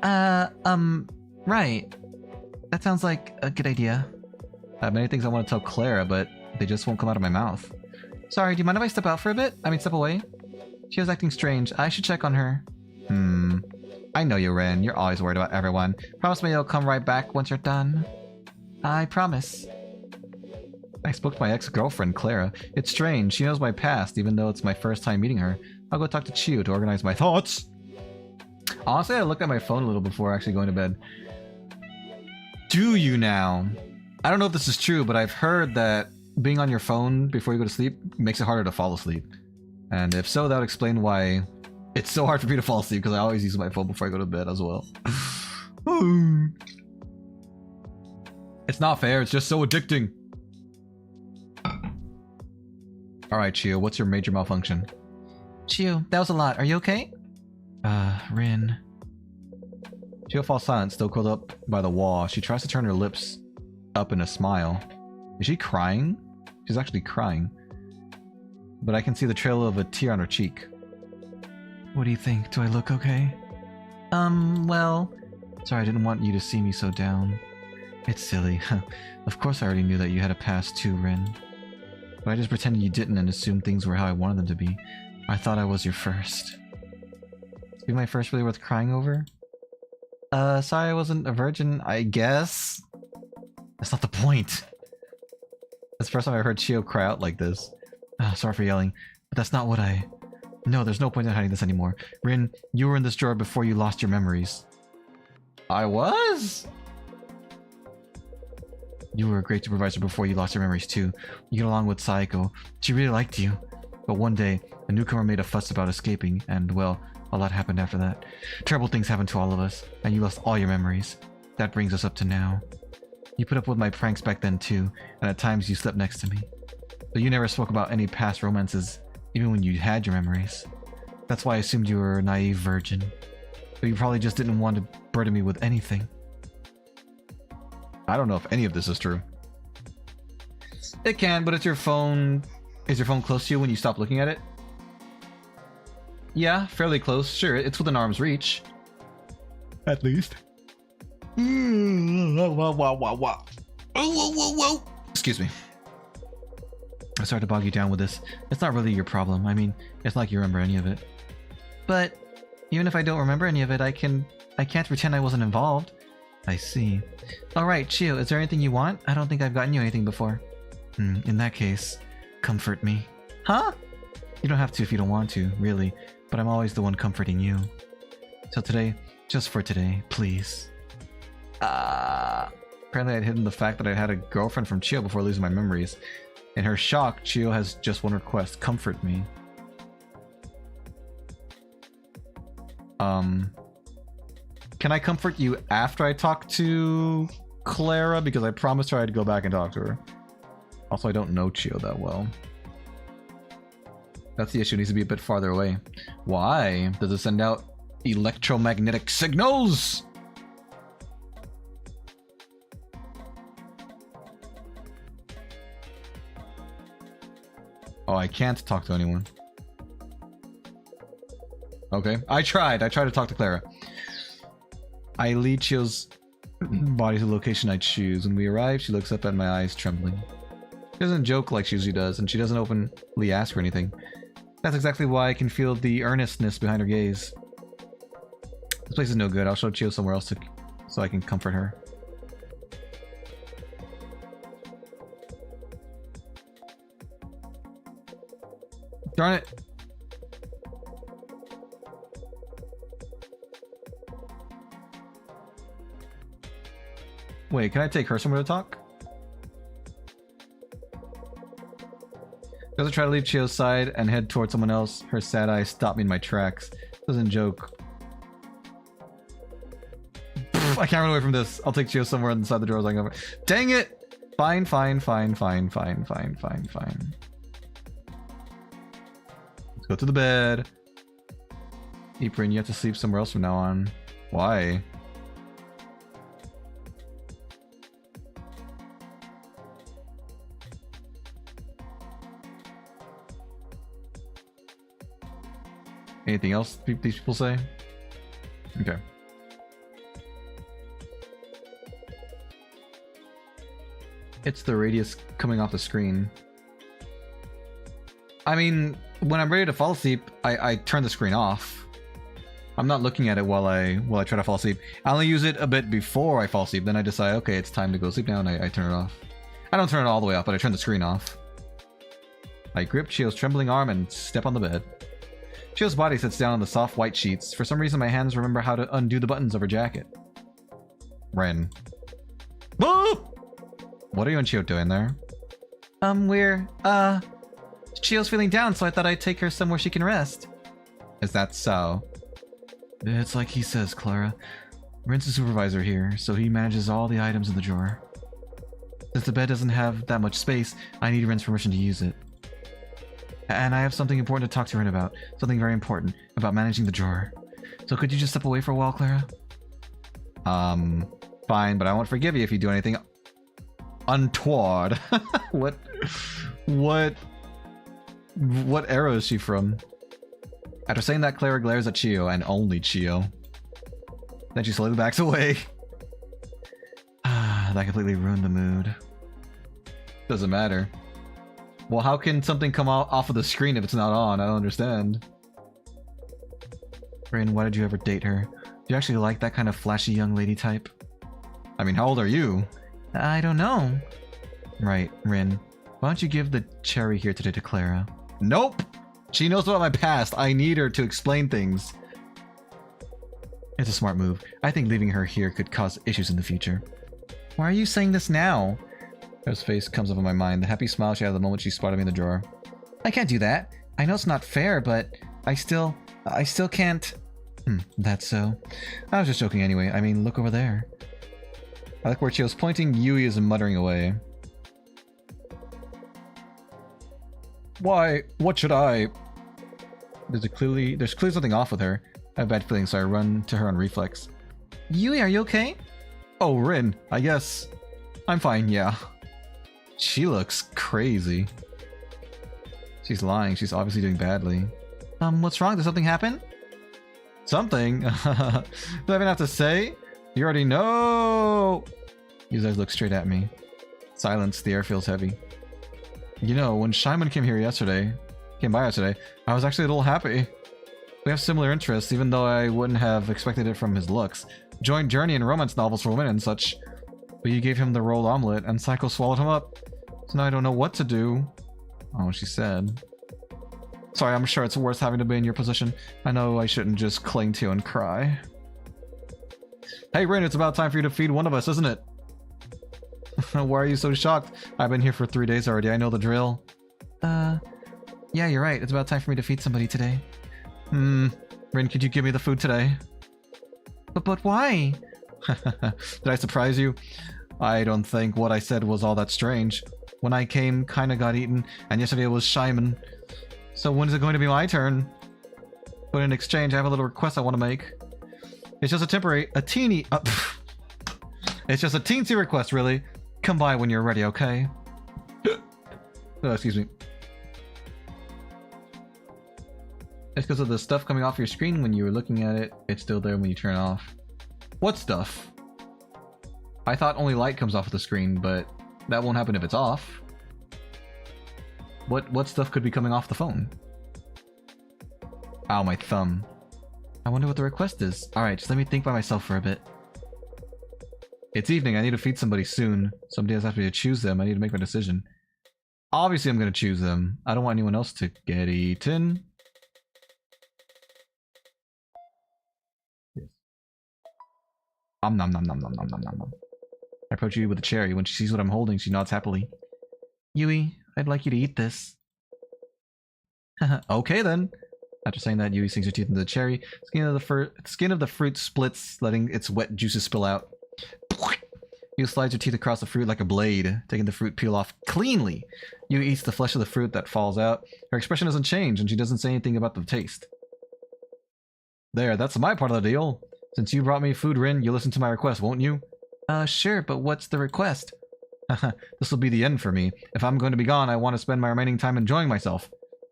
Right. That sounds like a good idea. I have many things I want to tell Clara, but they just won't come out of my mouth. Sorry, do you mind if I step out for a bit? Step away? She was acting strange. I should check on her. I know you, Rin. You're always worried about everyone. Promise me you'll come right back once you're done. I promise. I spoke to my ex-girlfriend, Clara. It's strange. She knows my past, even though it's my first time meeting her. I'll go talk to Chiu to organize my thoughts. Honestly, I looked at my phone a little before actually going to bed. Do you now? I don't know if this is true, but I've heard that being on your phone before you go to sleep makes it harder to fall asleep. And if so, that would explain why it's so hard for me to fall asleep, because I always use my phone before I go to bed as well. It's not fair, it's just so addicting. Alright, Chiu, what's your major malfunction? Chiu, that was a lot. Are you okay? Rin. Chio falls silent, still curled up by the wall. She tries to turn her lips up in a smile. Is she crying? She's actually crying. But I can see the trail of a tear on her cheek. What do you think? Do I look okay? Well... Sorry, I didn't want you to see me so down. It's silly. Of course I already knew that you had a past too, Rin. But I just pretended you didn't and assumed things were how I wanted them to be. I thought I was your first. Is being my first really worth crying over? Sorry I wasn't a virgin, I guess? That's not the point. That's the first time I heard Chio cry out like this. Sorry for yelling, but that's not what I... No, there's no point in hiding this anymore. Rin, you were in this drawer before you lost your memories. I was? You were a great supervisor before you lost your memories too. You get along with Saeko. She really liked you. But one day, a newcomer made a fuss about escaping, and well, a lot happened after that. Terrible things happened to all of us, and you lost all your memories. That brings us up to now. You put up with my pranks back then too, and at times you slept next to me. But you never spoke about any past romances, even when you had your memories. That's why I assumed you were a naive virgin. But you probably just didn't want to burden me with anything. I don't know if any of this is true. It can, but it's your phone. Is your phone close to you when you stop looking at it? Yeah, fairly close. Sure, it's within arm's reach. At least. Excuse me. I'm sorry to bog you down with this. It's not really your problem. I mean, it's not like you remember any of it. But even if I don't remember any of it, I can't pretend I wasn't involved. I see. Alright, Chio, is there anything you want? I don't think I've gotten you anything before. In that case, comfort me. Huh? You don't have to if you don't want to, really, but I'm always the one comforting you. So today, just for today, please. Apparently I'd hidden the fact that I had a girlfriend from Chio before losing my memories. In her shock, Chio has just one request, comfort me. Can I comfort you after I talk to Clara? Because I promised her I'd go back and talk to her. Also, I don't know Chio that well. That's the issue, it needs to be a bit farther away. Why? Does it send out electromagnetic signals? Oh, I can't talk to anyone. Okay, I tried to talk to Clara. I lead Chio's body to the location I choose. When we arrive, she looks up at my eyes, trembling. She doesn't joke like she usually does, and she doesn't openly ask for anything. That's exactly why I can feel the earnestness behind her gaze. This place is no good. I'll show Chio somewhere else so I can comfort her. Darn it! Wait, can I take her somewhere to talk? As I try to leave Chio's side and head towards someone else, her sad eyes stop me in my tracks. Doesn't joke. Pfft, I can't run away from this. I'll take Chio somewhere inside the drawers. I can go. Dang it! Fine. Let's go to the bed. Apron, you have to sleep somewhere else from now on. Why? Anything else these people say? Okay. It's the radius coming off the screen. I mean, when I'm ready to fall asleep, I turn the screen off. I'm not looking at it while I try to fall asleep. I only use it a bit before I fall asleep. Then I decide, okay, it's time to go sleep now, and I turn it off. I don't turn it all the way off, but I turn the screen off. I grip Chio's trembling arm and step on the bed. Chio's body sits down on the soft white sheets. For some reason, my hands remember how to undo the buttons of her jacket. Ren. Whoa! What are you and Chio doing there? Chio's feeling down, so I thought I'd take her somewhere she can rest. Is that so? It's like he says, Clara. Ren's the supervisor here, so he manages all the items in the drawer. Since the bed doesn't have that much space, I need Ren's permission to use it. And I have something important to talk to Ren about. Something very important about managing the drawer. So could you just step away for a while, Clara? Fine, but I won't forgive you if you do anything untoward. What era is she from? After saying that, Clara glares at Chio, and only Chio. Then she slowly backs away. That completely ruined the mood. Doesn't matter. Well, how can something come off of the screen if it's not on? I don't understand. Rin, why did you ever date her? Do you actually like that kind of flashy young lady type? I mean, how old are you? I don't know. Right, Rin. Why don't you give the cherry here today to Clara? Nope! She knows about my past. I need her to explain things. It's a smart move. I think leaving her here could cause issues in the future. Why are you saying this now? Clara's face comes up in my mind. The happy smile she had the moment she spotted me in the drawer. I can't do that. I know it's not fair, but I still can't. That's so. I was just joking anyway. I mean, look over there. I like where Chio's pointing. Yui is muttering away. Why? What should I? There's clearly something off with her. I have bad feelings, so I run to her on reflex. Yui, are you okay? Oh, Rin, I guess. I'm fine, yeah. She looks crazy. She's lying. She's obviously doing badly. What's wrong? Did something happen? Something? Do I even have to say? You already know! These eyes look straight at me. Silence. The air feels heavy. You know, when Shyman came by yesterday, I was actually a little happy. We have similar interests, even though I wouldn't have expected it from his looks. Joint journey and romance novels for women and such. But you gave him the rolled omelet, and Saeko swallowed him up. So now I don't know what to do. Oh, she said. Sorry, I'm sure it's worse having to be in your position. I know I shouldn't just cling to you and cry. Hey, Rin, it's about time for you to feed one of us, isn't it? Why are you so shocked? I've been here for 3 days already. I know the drill. Yeah, you're right. It's about time for me to feed somebody today. Rin, could you give me the food today? But why? Did I surprise you? I don't think what I said was all that strange. When I came, kinda got eaten, and yesterday it was Shyman. So when is it going to be my turn? But in exchange, I have a little request I want to make. It's just it's just a teensy request, really. Come by when you're ready, okay? Oh, excuse me. It's because of the stuff coming off your screen when you were looking at it. It's still there when you turn it off. What stuff? I thought only light comes off of the screen, but that won't happen if it's off. What stuff could be coming off the phone? Ow, my thumb. I wonder what the request is. Alright, just let me think by myself for a bit. It's evening. I need to feed somebody soon. Somebody has asked me to choose them. I need to make my decision. Obviously, I'm going to choose them. I don't want anyone else to get eaten. Yes. Nom nom nom nom nom nom nom nom. I approach Yui with a cherry. When she sees what I'm holding, she nods happily. Yui, I'd like you to eat this. Okay then. After saying that, Yui sinks her teeth into the cherry. Skin of the fruit splits, letting its wet juices spill out. Yui slides her teeth across the fruit like a blade, taking the fruit peel off cleanly. Yui eats the flesh of the fruit that falls out. Her expression doesn't change, and she doesn't say anything about the taste. There, that's my part of the deal. Since you brought me food, Rin, you'll listen to my request, won't you? Sure, but what's the request? This will be the end for me. If I'm going to be gone, I want to spend my remaining time enjoying myself.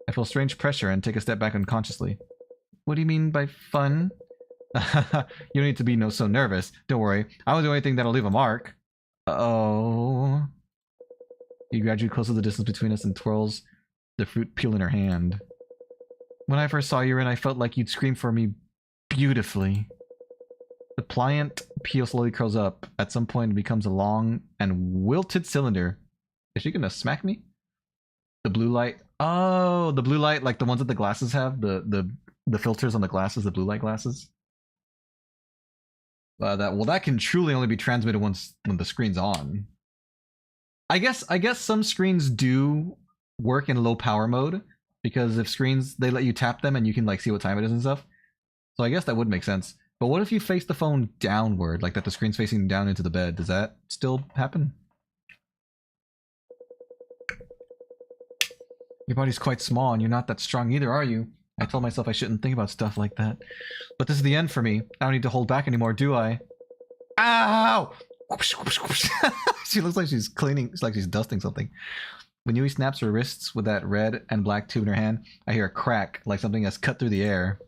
I feel strange pressure and take a step back unconsciously. What do you mean by fun? You don't need to be so nervous. Don't worry. I won't do anything that'll leave a mark. Oh. You gradually closes the distance between us and twirls the fruit peel in her hand. When I first saw you, Rin, I felt like you'd scream for me beautifully. The pliant peel slowly curls up. At some point, it becomes a long and wilted cylinder. Is she gonna smack me? The blue light. Oh, the blue light, like the ones that the glasses have. The filters on the glasses, the blue light glasses. That can truly only be transmitted when the screen's on. I guess some screens do work in low power mode, because if screens, they let you tap them and you can like see what time it is and stuff. So I guess that would make sense. But what if you face the phone downward, like that the screen's facing down into the bed? Does that still happen? Your body's quite small and you're not that strong either, are you? I told myself I shouldn't think about stuff like that. But this is the end for me. I don't need to hold back anymore, do I? Ow! She looks like she's cleaning, it's like she's dusting something. When Yui snaps her wrists with that red and black tube in her hand, I hear a crack, like something has cut through the air.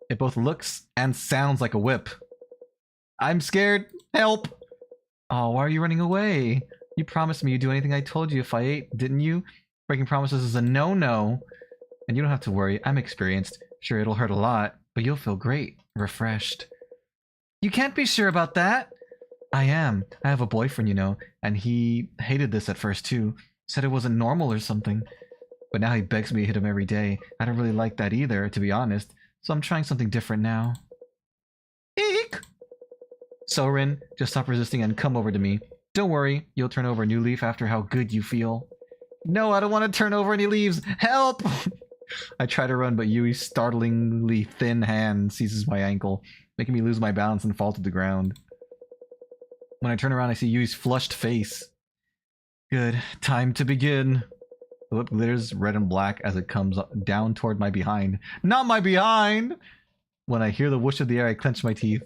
It both looks and sounds like a whip. I'm scared. Help! Oh, why are you running away? You promised me you'd do anything I told you if I ate, didn't you? Breaking promises is a no-no. And you don't have to worry, I'm experienced. Sure, it'll hurt a lot, but you'll feel great, refreshed. You can't be sure about that! I am. I have a boyfriend, you know, and he hated this at first too. Said it wasn't normal or something. But now he begs me to hit him every day. I don't really like that either, to be honest. So I'm trying something different now. Eek! So Rin, just stop resisting and come over to me. Don't worry, you'll turn over a new leaf after how good you feel. No, I don't want to turn over any leaves. Help! I try to run, but Yui's startlingly thin hand seizes my ankle, making me lose my balance and fall to the ground. When I turn around, I see Yui's flushed face. Good. Time to begin. The whip glitters red and black as it comes down toward my behind. Not my behind! When I hear the whoosh of the air, I clench my teeth.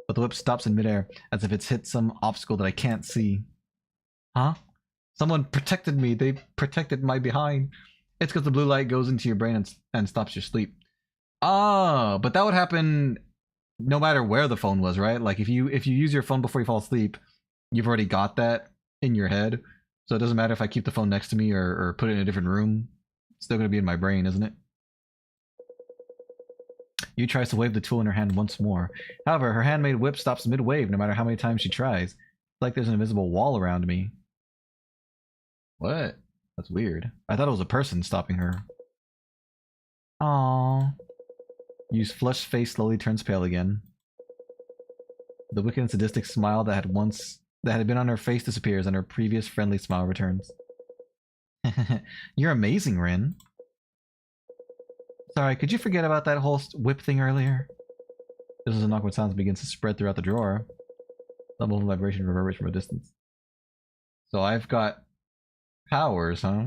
But the whip stops in midair, as if it's hit some obstacle that I can't see. Huh? Someone protected me. They protected my behind. It's because the blue light goes into your brain and stops your sleep. Ah, but that would happen no matter where the phone was, right? Like if you use your phone before you fall asleep, you've already got that in your head. So it doesn't matter if I keep the phone next to me or put it in a different room. It's still going to be in my brain, isn't it? Yu tries to wave the tool in her hand once more. However, her handmade whip stops mid-wave no matter how many times she tries. It's like there's an invisible wall around me. What? That's weird. I thought it was a person stopping her. Aww. Yu's flushed face slowly turns pale again. The wicked and sadistic smile that had been on her face disappears and her previous friendly smile returns. You're amazing, Rin. Sorry, could you forget about that whole whip thing earlier? This is an awkward sound that begins to spread throughout the drawer. The muffled vibration reverberates from a distance. So I've got powers, huh?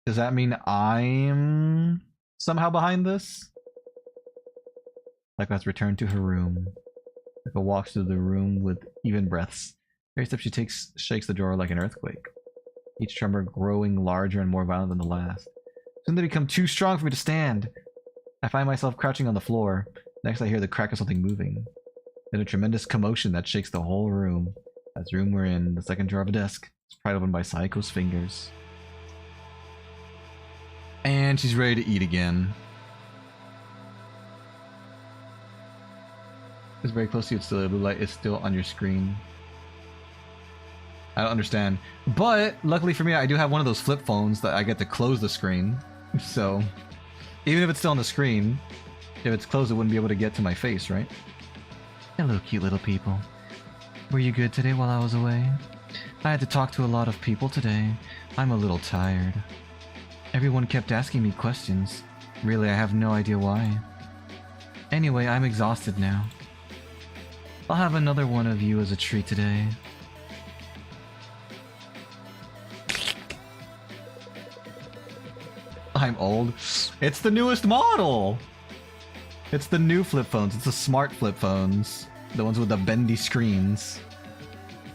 Does that mean I'm somehow behind this? Saeko has returned to her room. Saeko walks through the room with even breaths. Every step she takes shakes the drawer like an earthquake, each tremor growing larger and more violent than the last. Soon they become too strong for me to stand. I find myself crouching on the floor. Next I hear the crack of something moving. Then a tremendous commotion that shakes the whole room. As the room we're in, the second drawer of a desk, is pried open by Saeko's fingers. And she's ready to eat again. It's very close to you, it's still the blue light is still on your screen. I don't understand. But luckily for me, I do have one of those flip phones that I get to close the screen. So even if it's still on the screen, if it's closed, it wouldn't be able to get to my face, right? Hello, cute little people. Were you good today while I was away? I had to talk to a lot of people today. I'm a little tired. Everyone kept asking me questions. Really, I have no idea why. Anyway, I'm exhausted now. I'll have another one of you as a treat today. I'm old. It's the newest model! It's the new flip phones. It's the smart flip phones. The ones with the bendy screens.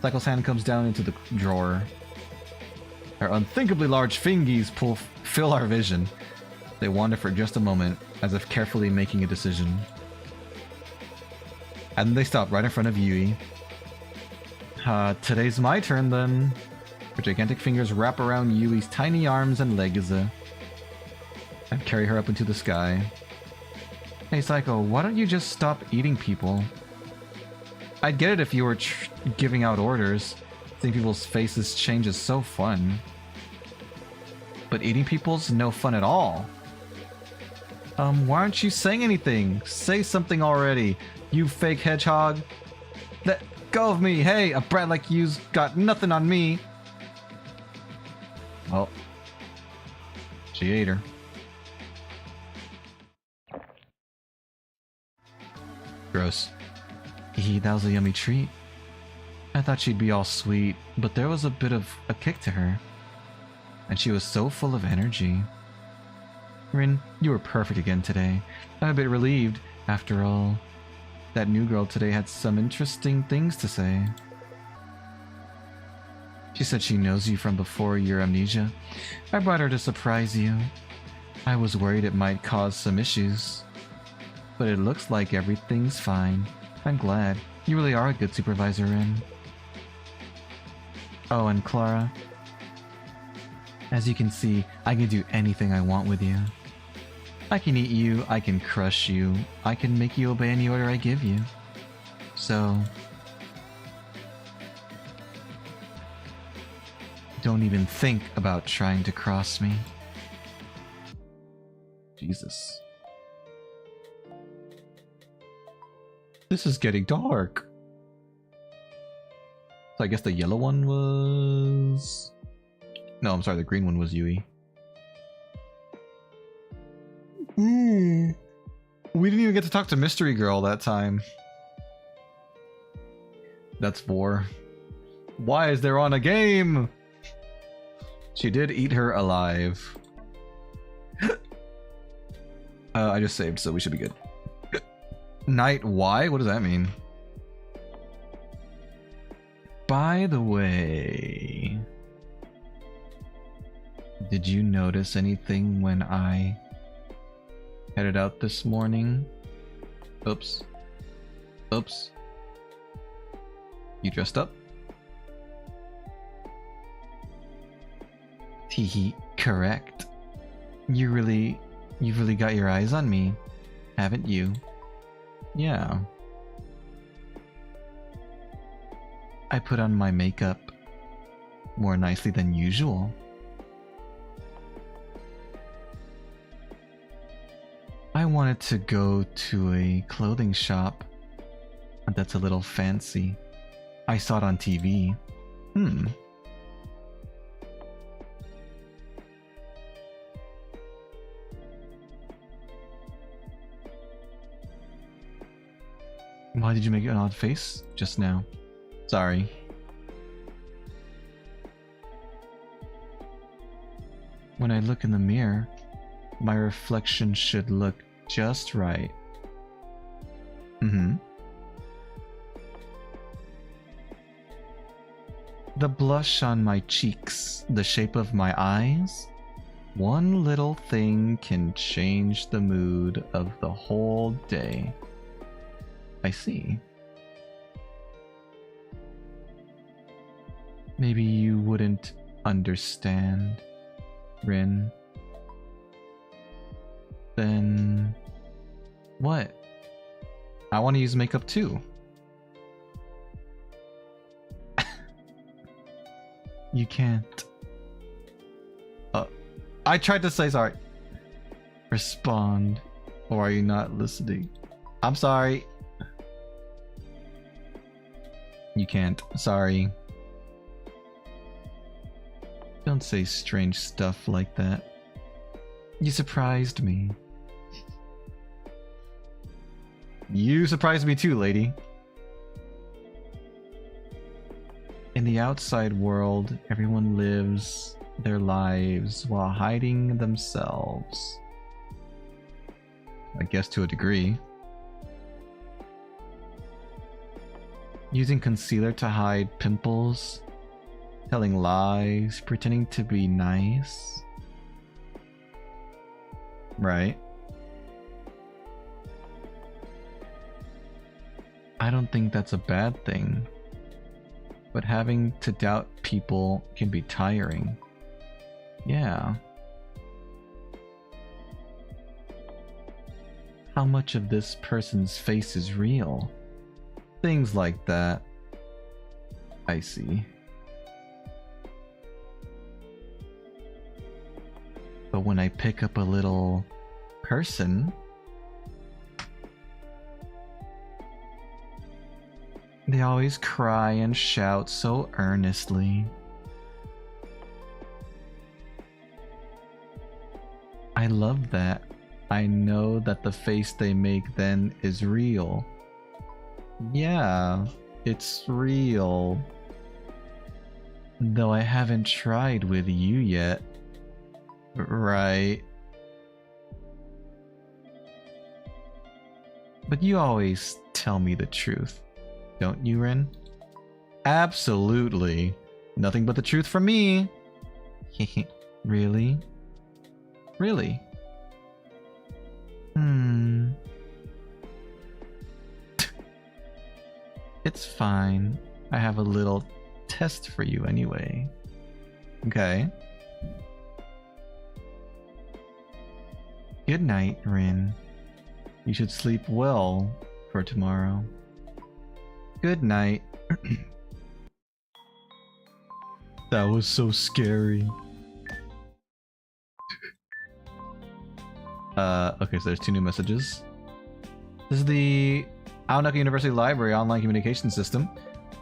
Saeko's hand comes down into the drawer. Her unthinkably large fingies fill our vision. They wander for just a moment, as if carefully making a decision. And then they stop right in front of Yui. Today's my turn then. Her gigantic fingers wrap around Yui's tiny arms and legs and carry her up into the sky. Hey Saeko, why don't you just stop eating people? I'd get it if you were giving out orders. Seeing people's faces change is so fun. But eating people's no fun at all. Why aren't you saying anything? Say something already, you fake hedgehog. Let go of me. Hey, a brat like you's got nothing on me. Well, she ate her. Gross. That was a yummy treat. I thought she'd be all sweet, but there was a bit of a kick to her. And she was so full of energy. Rin, you were perfect again today. I'm a bit relieved, after all. That new girl today had some interesting things to say. She said she knows you from before your amnesia. I brought her to surprise you. I was worried it might cause some issues. But it looks like everything's fine. I'm glad. You really are a good supervisor, Rin. Oh, and Clara. As you can see, I can do anything I want with you. I can eat you, I can crush you, I can make you obey any order I give you. So... don't even think about trying to cross me. Jesus. This is getting dark. So I guess the yellow one was... no, I'm sorry, the green one was Yui. Ooh. We didn't even get to talk to Mystery Girl that time. That's 4. Why is there on a game? She did eat her alive. I just saved, so we should be good. Night Y? What does that mean? By the way... did you notice anything when I headed out this morning? Oops. Oops. You dressed up? Teehee, correct. You've really got your eyes on me, haven't you? Yeah. I put on my makeup more nicely than usual. I wanted to go to a clothing shop that's a little fancy. I saw it on TV. Why did you make an odd face just now? Sorry. When I look in the mirror, my reflection should look just right. The blush on my cheeks, the shape of my eyes. One little thing can change the mood of the whole day. I see. Maybe you wouldn't understand, Rin. Then... what? I want to use makeup too. You can't. I tried to say sorry. Respond. Or are you not listening? I'm sorry. You can't. Sorry. Don't say strange stuff like that. You surprised me. You surprised me too, lady. In the outside world, everyone lives their lives while hiding themselves. I guess to a degree. Using concealer to hide pimples, telling lies, pretending to be nice. Right. I don't think that's a bad thing, but having to doubt people can be tiring. Yeah. How much of this person's face is real? Things like that. I see. But when I pick up a little person, they always cry and shout so earnestly. I love that. I know that the face they make then is real. Yeah, it's real. Though I haven't tried with you yet. Right. But you always tell me the truth, don't you, Rin? Absolutely. Nothing but the truth from me. Really? Really? It's fine. I have a little test for you anyway. Okay. Good night, Rin. You should sleep well for tomorrow. Good night. That was so scary. Okay, so there's 2 new messages. This is the Aonaka University Library online communication system.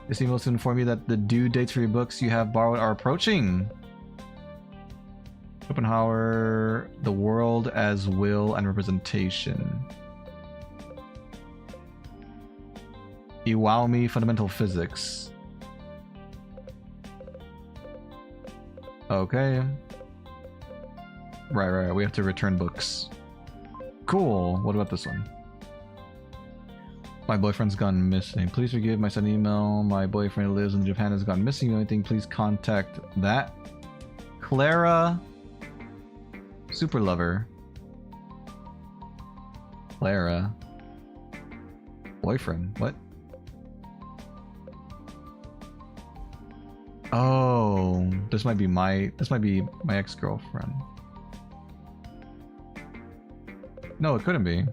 This email is to inform you that the due dates for your books you have borrowed are approaching. Schopenhauer, The World as Will and Representation. Iwami, Fundamental Physics. Okay. Right. We have to return books. Cool. What about this one? My boyfriend's gone missing. Please forgive my sudden email. My boyfriend who lives in Japan has gone missing. Anything, please contact that. Clara. Super lover. Clara. Boyfriend. What? Oh, this might be my ex-girlfriend. No, it couldn't be.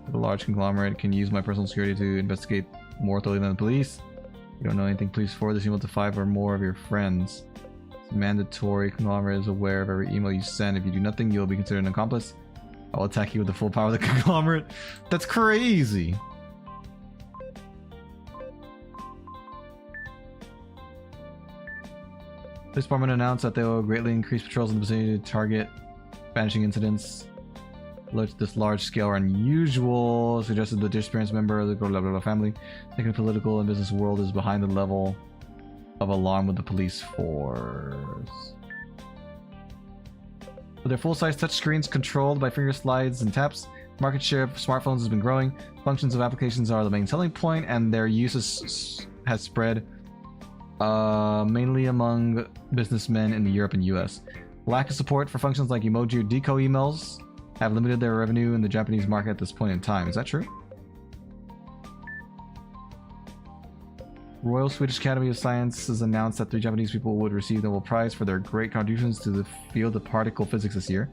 The large conglomerate can use my personal security to investigate more thoroughly than the police. If you don't know anything, please forward this email to 5 or more of your friends. It's mandatory. Conglomerate is aware of every email you send. If you do nothing, you'll be considered an accomplice. I will attack you with the full power of the conglomerate. That's crazy. Police department announced that they will greatly increase patrols in the vicinity to target vanishing incidents. This large scale are unusual. Suggested the disappearance member of the blah blah blah family. Thinking the political and business world is behind the level of alarm with the police force. With their full-size touchscreens controlled by finger slides and taps, market share of smartphones has been growing. Functions of applications are the main selling point, and their use has spread mainly among businessmen in Europe and US. Lack of support for functions like emoji or deco emails have limited their revenue in the Japanese market at this point in time. Is that true? Royal Swedish Academy of Sciences announced that 3 Japanese people would receive the Nobel Prize for their great contributions to the field of particle physics this year.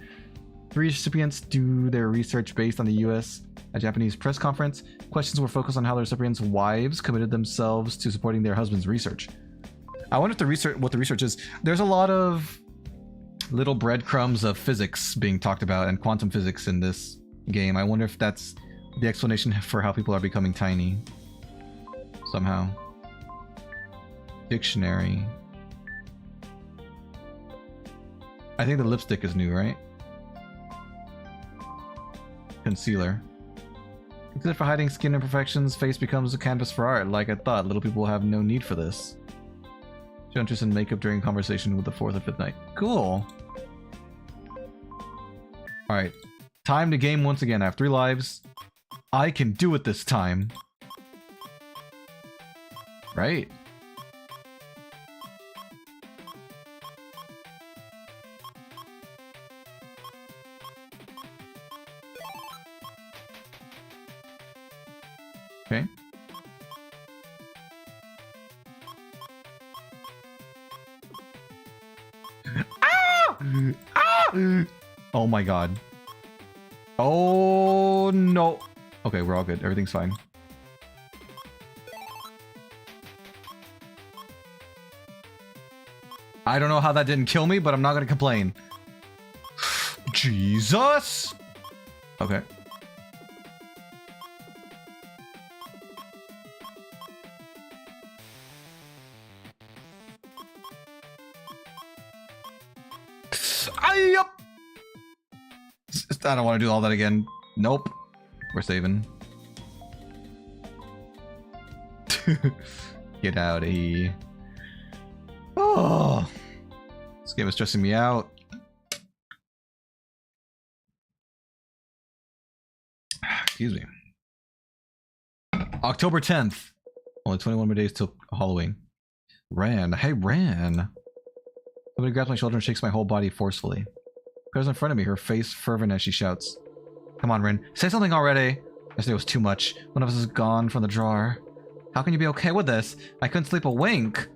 3 recipients do their research based on the US, a Japanese press conference. Questions were focused on how the recipients' wives committed themselves to supporting their husband's research. I wonder if what the research is. There's a lot of little breadcrumbs of physics being talked about and quantum physics in this game. I wonder if that's the explanation for how people are becoming tiny. Somehow. Dictionary. I think the lipstick is new, right? Concealer. Except for hiding skin imperfections, face becomes a canvas for art. Like I thought, little people have no need for this. Show interest in makeup during conversation with the 4th or 5th night. Cool. Alright. Time to game once again. I have 3 lives. I can do it this time. Right. Okay. Ah! Ah! Oh my god. Oh no. Okay, we're all good. Everything's fine. I don't know how that didn't kill me, but I'm not gonna complain. Jesus! Okay. I don't want to do all that again. Nope. We're saving. Get out of here. Oh, this game is stressing me out. Excuse me. October 10th. Only 21 more days till Halloween. Ran. Hey, Ran. Somebody grabs my shoulder and shakes my whole body forcefully. Claire's in front of me, her face fervent as she shouts. Come on, Rin. Say something already. Yesterday was too much. One of us is gone from the drawer. How can you be okay with this? I couldn't sleep a wink.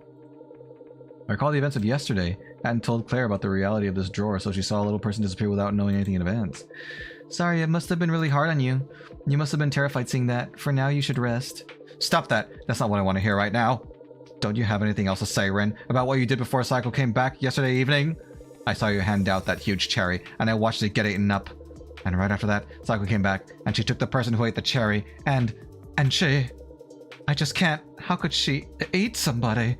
I recall the events of yesterday. I hadn't told Claire about the reality of this drawer, so she saw a little person disappear without knowing anything in advance. Sorry, it must have been really hard on you. You must have been terrified seeing that. For now, you should rest. Stop that. That's not what I want to hear right now. Don't you have anything else to say, Rin, about what you did before Saeko came back yesterday evening? I saw you hand out that huge cherry, and I watched it get eaten up. And right after that, Saeko came back, and she took the person who ate the cherry, and she... I just can't. How could she eat somebody?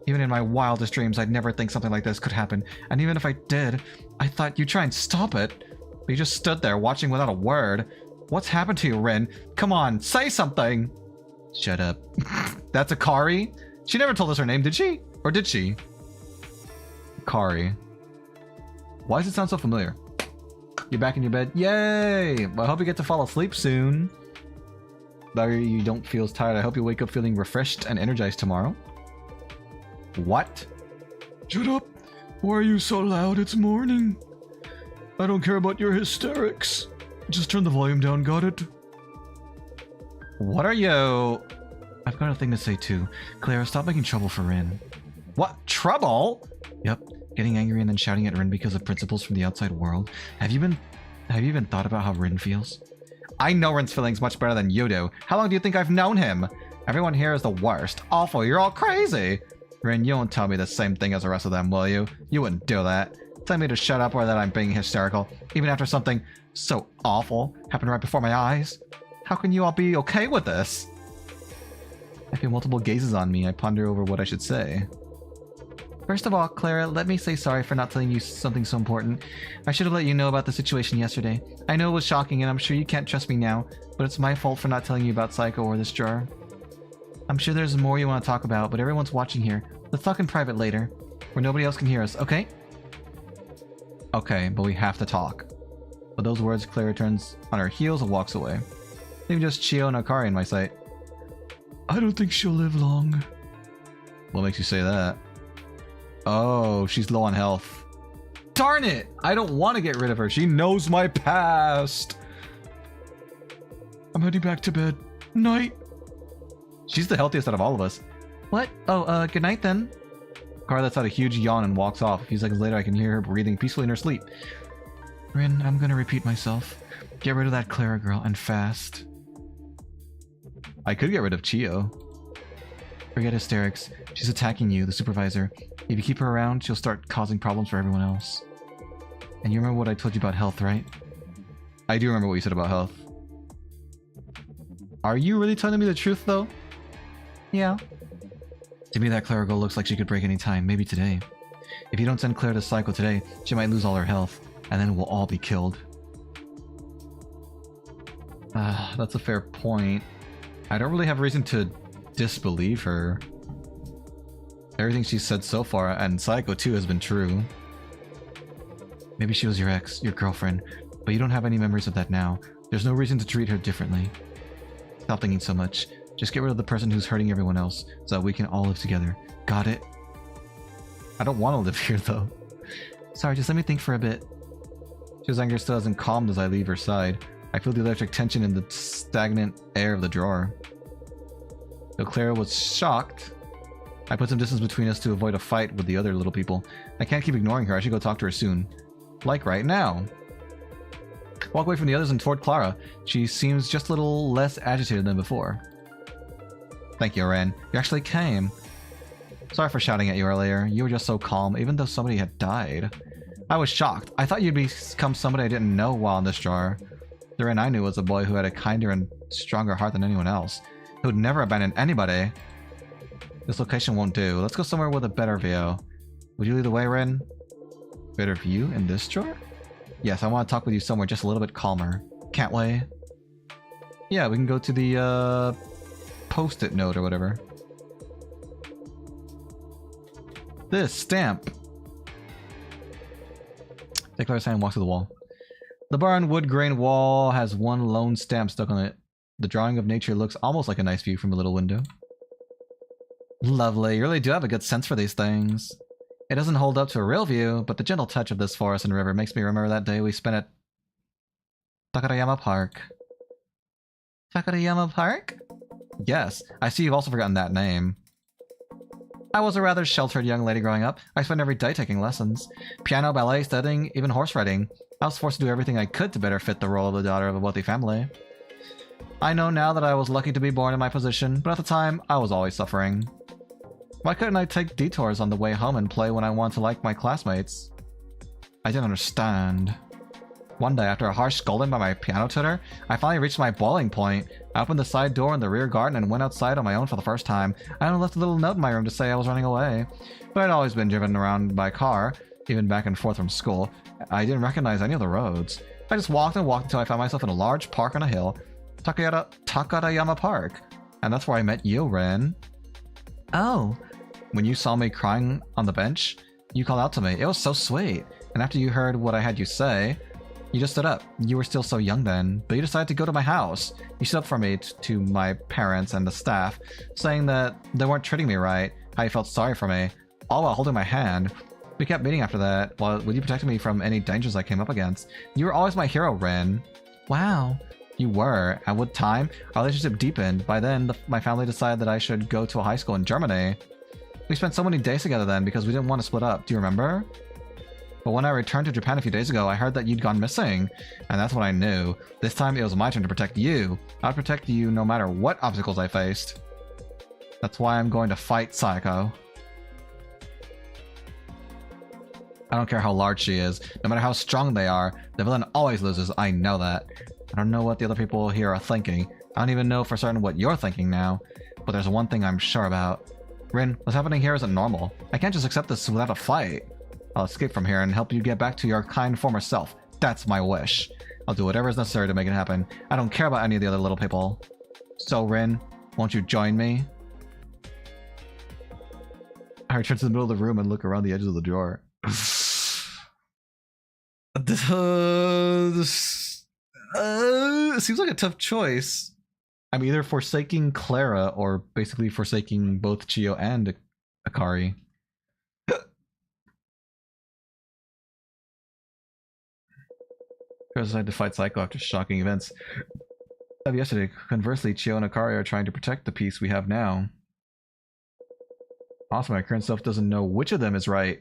Even in my wildest dreams, I'd never think something like this could happen. And even if I did, I thought you'd try and stop it. But you just stood there, watching without a word. What's happened to you, Rin? Come on, say something! Shut up. That's Akari? She never told us her name, did she? Or did she? Akari. Why does it sound so familiar? You're back in your bed? Yay! Well, I hope you get to fall asleep soon. Though you don't feel as tired, I hope you wake up feeling refreshed and energized tomorrow. What? Shut up! Why are you so loud? It's morning. I don't care about your hysterics. Just turn the volume down, got it? What are you... I've got a thing to say too. Clara, stop making trouble for Rin. What? Trouble? Yep. Getting angry and then shouting at Rin because of principles from the outside world. Have you even thought about how Rin feels? I know Rin's feelings much better than you do. How long do you think I've known him? Everyone here is the worst. Awful. You're all crazy. Rin, you won't tell me the same thing as the rest of them, will you? You wouldn't do that. Tell me to shut up or that I'm being hysterical, even after something so awful happened right before my eyes. How can you all be okay with this? I feel multiple gazes on me. I ponder over what I should say. First of all, Clara, let me say sorry for not telling you something so important. I should have let you know about the situation yesterday. I know it was shocking and I'm sure you can't trust me now, but it's my fault for not telling you about Saeko or this jar. I'm sure there's more you want to talk about, but everyone's watching here. Let's talk in private later, where nobody else can hear us, okay? Okay, but we have to talk. With those words, Clara turns on her heels and walks away. Leaving just Chio and Akari in my sight. I don't think she'll live long. What makes you say that? Oh, she's low on health. Darn it! I don't want to get rid of her. She knows my past. I'm heading back to bed. Night. She's the healthiest out of all of us. What? Oh, good night then. Car lets out a huge yawn and walks off. A few seconds later, I can hear her breathing peacefully in her sleep. Rin, I'm gonna repeat myself. Get rid of that Clara girl, and fast. I could get rid of Chio. Forget hysterics. She's attacking you, the supervisor. If you keep her around, she'll start causing problems for everyone else. And you remember what I told you about health, right? I do remember what you said about health. Are you really telling me the truth, though? Yeah. To me, that Clara girl looks like she could break any time, maybe today. If you don't send Claire to Saeko today, she might lose all her health, and then we'll all be killed. That's a fair point. I don't really have reason to disbelieve her. Everything she's said so far, and Saeko too, has been true. Maybe she was your ex, your girlfriend, but you don't have any memories of that now. There's no reason to treat her differently. Stop thinking so much. Just get rid of the person who's hurting everyone else, so that we can all live together. Got it? I don't want to live here, though. Sorry, just let me think for a bit. Chio's anger still hasn't calmed as I leave her side. I feel the electric tension in the stagnant air of the drawer. Though Clara was shocked, I put some distance between us to avoid a fight with the other little people. I can't keep ignoring her. I should go talk to her soon. Like right now. Walk away from the others and toward Clara. She seems just a little less agitated than before. Thank you, Ren. You actually came. Sorry for shouting at you earlier. You were just so calm, even though somebody had died. I was shocked. I thought you'd become somebody I didn't know while in this jar. The Ren I knew was a boy who had a kinder and stronger heart than anyone else. Who would never abandon anybody. This location won't do. Let's go somewhere with a better view. Would you lead the way, Ren? Better view in this jar? Yes, I want to talk with you somewhere just a little bit calmer. Can't wait. Yeah, we can go to the post-it note or whatever. This stamp. Take Clara's hand and walks to the wall. The barn wood grain wall has one lone stamp stuck on it. The drawing of nature looks almost like a nice view from a little window. Lovely, you really do have a good sense for these things. It doesn't hold up to a real view, but the gentle touch of this forest and river makes me remember that day we spent at Takarayama Park. Takarayama Park? Yes, I see you've also forgotten that name. I was a rather sheltered young lady growing up. I spent every day taking lessons. Piano, ballet, studying, even horse riding. I was forced to do everything I could to better fit the role of the daughter of a wealthy family. I know now that I was lucky to be born in my position, but at the time, I was always suffering. Why couldn't I take detours on the way home and play when I wanted to like my classmates? I didn't understand. One day, after a harsh scolding by my piano tutor, I finally reached my boiling point. I opened the side door in the rear garden and went outside on my own for the first time. I only left a little note in my room to say I was running away. But I'd always been driven around by car, even back and forth from school. I didn't recognize any of the roads. I just walked and walked until I found myself in a large park on a hill. Takarayama Park. And that's where I met you, Rin. Oh. When you saw me crying on the bench, you called out to me. It was so sweet. And after you heard what I had you say, you just stood up. You were still so young then, but you decided to go to my house. You stood up for me to my parents and the staff, saying that they weren't treating me right, how you felt sorry for me, all while holding my hand. We kept meeting after that, while you protected me from any dangers I came up against. You were always my hero, Rin. Wow. You were. And with time, our relationship deepened. By then, my family decided that I should go to a high school in Germany. We spent so many days together then because we didn't want to split up. Do you remember? But when I returned to Japan a few days ago, I heard that you'd gone missing. And that's when I knew. This time it was my turn to protect you. I'd protect you no matter what obstacles I faced. That's why I'm going to fight Saeko. I don't care how large she is. No matter how strong they are, the villain always loses. I know that. I don't know what the other people here are thinking. I don't even know for certain what you're thinking now. But there's one thing I'm sure about. Rin, what's happening here isn't normal. I can't just accept this without a fight. I'll escape from here and help you get back to your kind former self. That's my wish. I'll do whatever is necessary to make it happen. I don't care about any of the other little people. So, Rin, won't you join me? I return to the middle of the room and look around the edges of the drawer. It seems like a tough choice. I'm either forsaking Clara or basically forsaking both Chiyo and Akari. I decided to fight Saeko after shocking events of yesterday. Conversely, Chiyo and Akari are trying to protect the peace we have now. Also, my current self doesn't know which of them is right.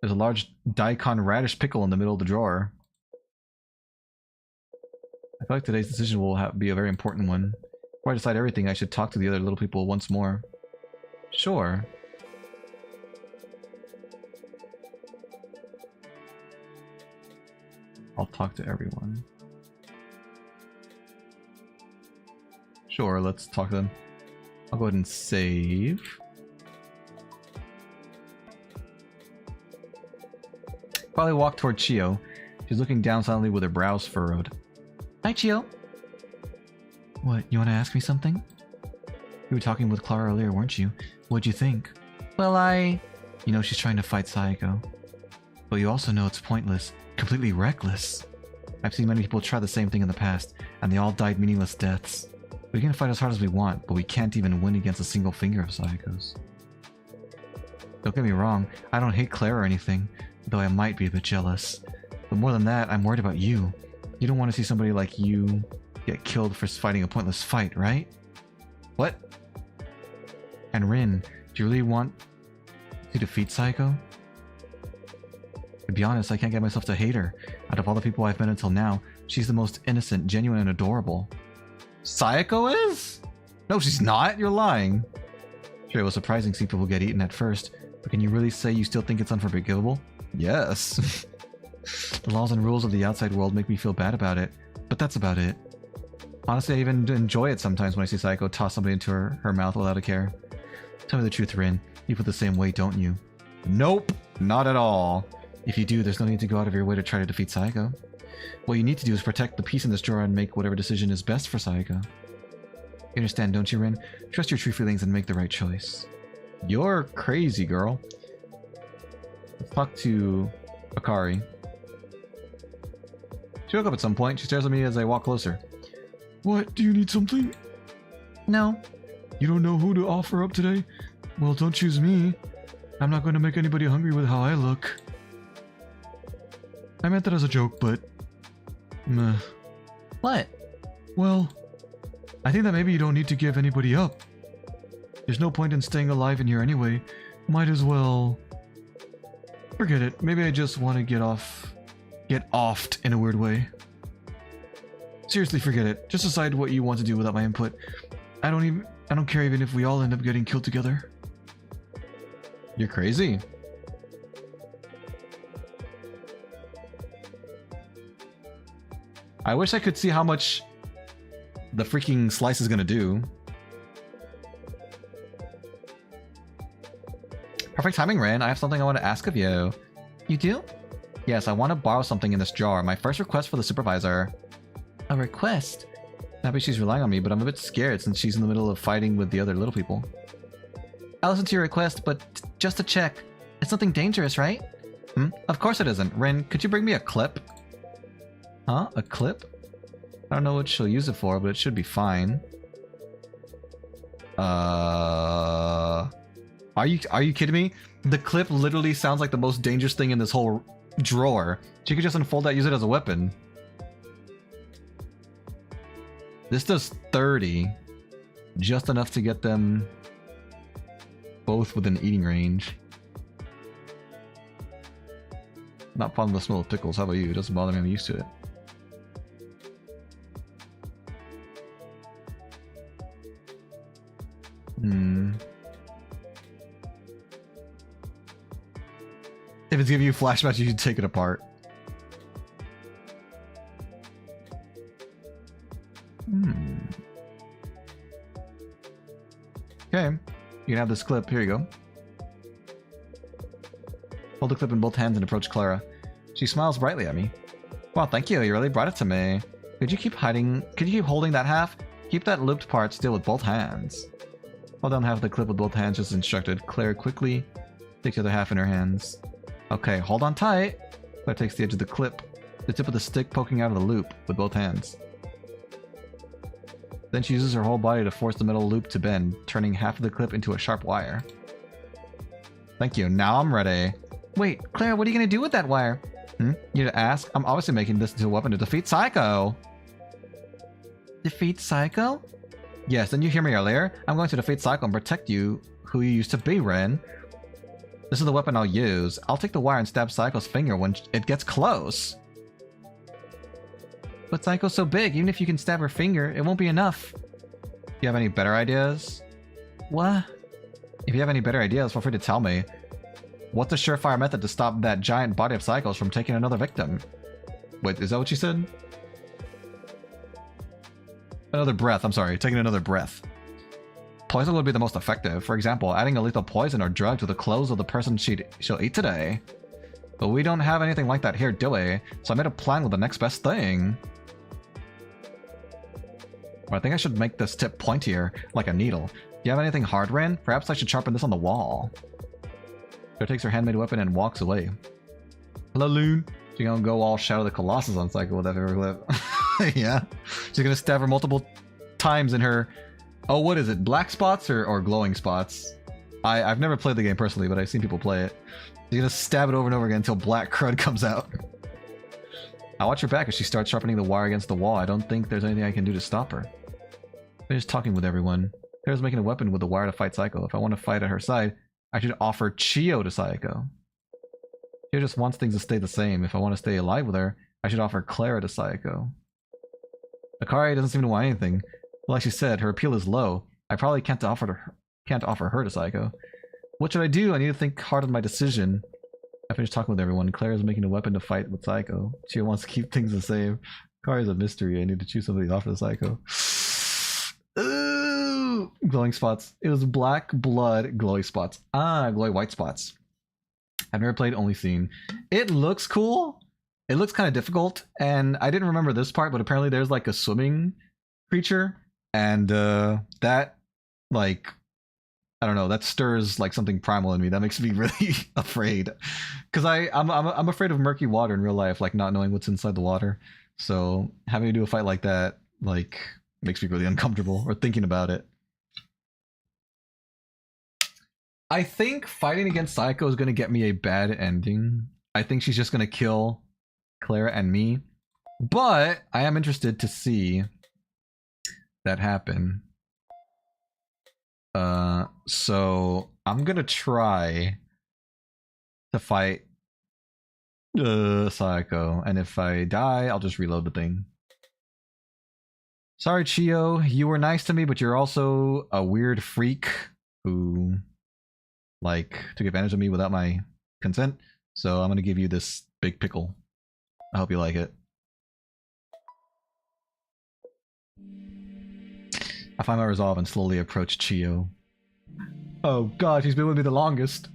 There's a large daikon radish pickle in the middle of the drawer. I feel like today's decision will be a very important one. Before I decide everything, I should talk to the other little people once more. Sure. I'll talk to everyone. Sure, let's talk to them. I'll go ahead and save. Probably walk toward Chiyo. She's looking down silently with her brows furrowed. Hi, Chiyo. What, you want to ask me something? You were talking with Clara earlier, weren't you? What'd you think? Well, You know she's trying to fight Saeko. But you also know it's pointless. Completely reckless. I've seen many people try the same thing in the past, and they all died meaningless deaths. We can fight as hard as we want, but we can't even win against a single finger of Saeko's. Don't get me wrong, I don't hate Claire or anything, though I might be a bit jealous. But more than that, I'm worried about you. You don't want to see somebody like you get killed for fighting a pointless fight, right? What? And Rin, do you really want to defeat Saeko? To be honest, I can't get myself to hate her. Out of all the people I've met until now, she's the most innocent, genuine, and adorable. Saeko is? No, she's not. You're lying. Sure, it was surprising seeing people get eaten at first, but can you really say you still think it's unforgivable? Yes. The laws and rules of the outside world make me feel bad about it, but that's about it. Honestly, I even enjoy it sometimes when I see Saeko toss somebody into her mouth without a care. Tell me the truth, Rin. You feel the same way, don't you? Nope, not at all. If you do, there's no need to go out of your way to try to defeat Saeko. What you need to do is protect the peace in this drawer and make whatever decision is best for Saeko. You understand, don't you, Rin? Trust your true feelings and make the right choice. You're crazy, girl. Let's talk to Akari. She woke up at some point. She stares at me as I walk closer. What? Do you need something? No. You don't know who to offer up today? Well, don't choose me. I'm not going to make anybody hungry with how I look. I meant that as a joke, but... meh. What? Well, I think that maybe you don't need to give anybody up. There's no point in staying alive in here anyway. Might as well... forget it. Maybe I just want to get offed in a weird way. Seriously, forget it. Just decide what you want to do without my input. I don't care even if we all end up getting killed together. You're crazy. I wish I could see how much the freaking slice is gonna do. Perfect timing, Ren. I have something I want to ask of you. You do? Yes, I want to borrow something in this jar. My first request for the supervisor. A request? Maybe she's relying on me, but I'm a bit scared since she's in the middle of fighting with the other little people. I'll listen to your request, but just to check. It's nothing dangerous, right? Of course it isn't. Ren, could you bring me a clip? Huh? A clip? I don't know what she'll use it for, but it should be fine. Are you kidding me? The clip literally sounds like the most dangerous thing in this whole drawer. She could just unfold that, use it as a weapon. This does 30. Just enough to get them both within eating range. Not fond of the smell of pickles. How about you? It doesn't bother me. I'm used to it. If it's giving you flashbacks, you should take it apart. Okay, you can have this clip. Here you go. Hold the clip in both hands and approach Clara. She smiles brightly at me. Wow, thank you. You really brought it to me. Could you keep holding that half? Keep that looped part still with both hands. Hold down half of the clip with both hands as instructed. Claire quickly takes the other half in her hands. Okay, hold on tight. Claire takes the edge of the clip, the tip of the stick poking out of the loop with both hands. Then she uses her whole body to force the metal loop to bend, turning half of the clip into a sharp wire. Thank you. Now I'm ready. Wait, Claire, what are you going to do with that wire? You to ask? I'm obviously making this into a weapon to defeat Saeko. Defeat Saeko? Yes, didn't you hear me earlier? I'm going to defeat Saeko and protect you, who you used to be, Ren. This is the weapon I'll use. I'll take the wire and stab Saiko's finger when it gets close. But Saiko's so big, even if you can stab her finger, it won't be enough. Do you have any better ideas? What? If you have any better ideas, feel free to tell me. What's a surefire method to stop that giant body of Saiko's from taking another victim? Wait, is that what you said? Another breath, I'm sorry, taking another breath. Poison would be the most effective. For example, adding a lethal poison or drug to the clothes of the person she'll eat today. But we don't have anything like that here, do we? So I made a plan with the next best thing. Well, I think I should make this tip pointier, like a needle. Do you have anything hard, Ren? Perhaps I should sharpen this on the wall. Claire takes her handmade weapon and walks away. Hello, Loon. She's gonna go all Shadow the Colossus on Saeko with that paperclip. Yeah. She's gonna stab her multiple times in her... Oh, what is it? Black spots or glowing spots? I've never played the game personally, but I've seen people play it. She's gonna stab it over and over again until black crud comes out. I'll watch her back as she starts sharpening the wire against the wall. I don't think there's anything I can do to stop her. Finished talking with everyone. Claire's making a weapon with the wire to fight Saeko. If I want to fight at her side, I should offer Chiyo to Saeko. She just wants things to stay the same. If I want to stay alive with her, I should offer Clara to Saeko. Akari doesn't seem to want anything. Like she said, her appeal is low. I probably can't offer her to Saeko. What should I do? I need to think hard on my decision. I finished talking with everyone. Claire is making a weapon to fight with Saeko. She wants to keep things the same. Akari is a mystery. I need to choose somebody to offer to Saeko. Ooh! Glowing spots. It was black blood glowy spots. Ah, glowy white spots. I've never played, only seen. It looks cool. It looks kind of difficult, and I didn't remember this part, but apparently there's like a swimming creature, and that, like, I don't know, that stirs like something primal in me. That makes me really afraid, because I'm afraid of murky water in real life, like not knowing what's inside the water. So having to do a fight like that, like, makes me really uncomfortable, or thinking about it. I think fighting against Saeko is going to get me a bad ending. I think she's just going to kill Clara and me. But I am interested to see that happen. So I'm going to try to fight Saeko. And if I die, I'll just reload the thing. Sorry, Chio. You were nice to me, but you're also a weird freak who, like, took advantage of me without my consent. So I'm gonna give you this big pickle. I hope you like it. I find my resolve and slowly approach Chio. Oh god, she's been with me the longest.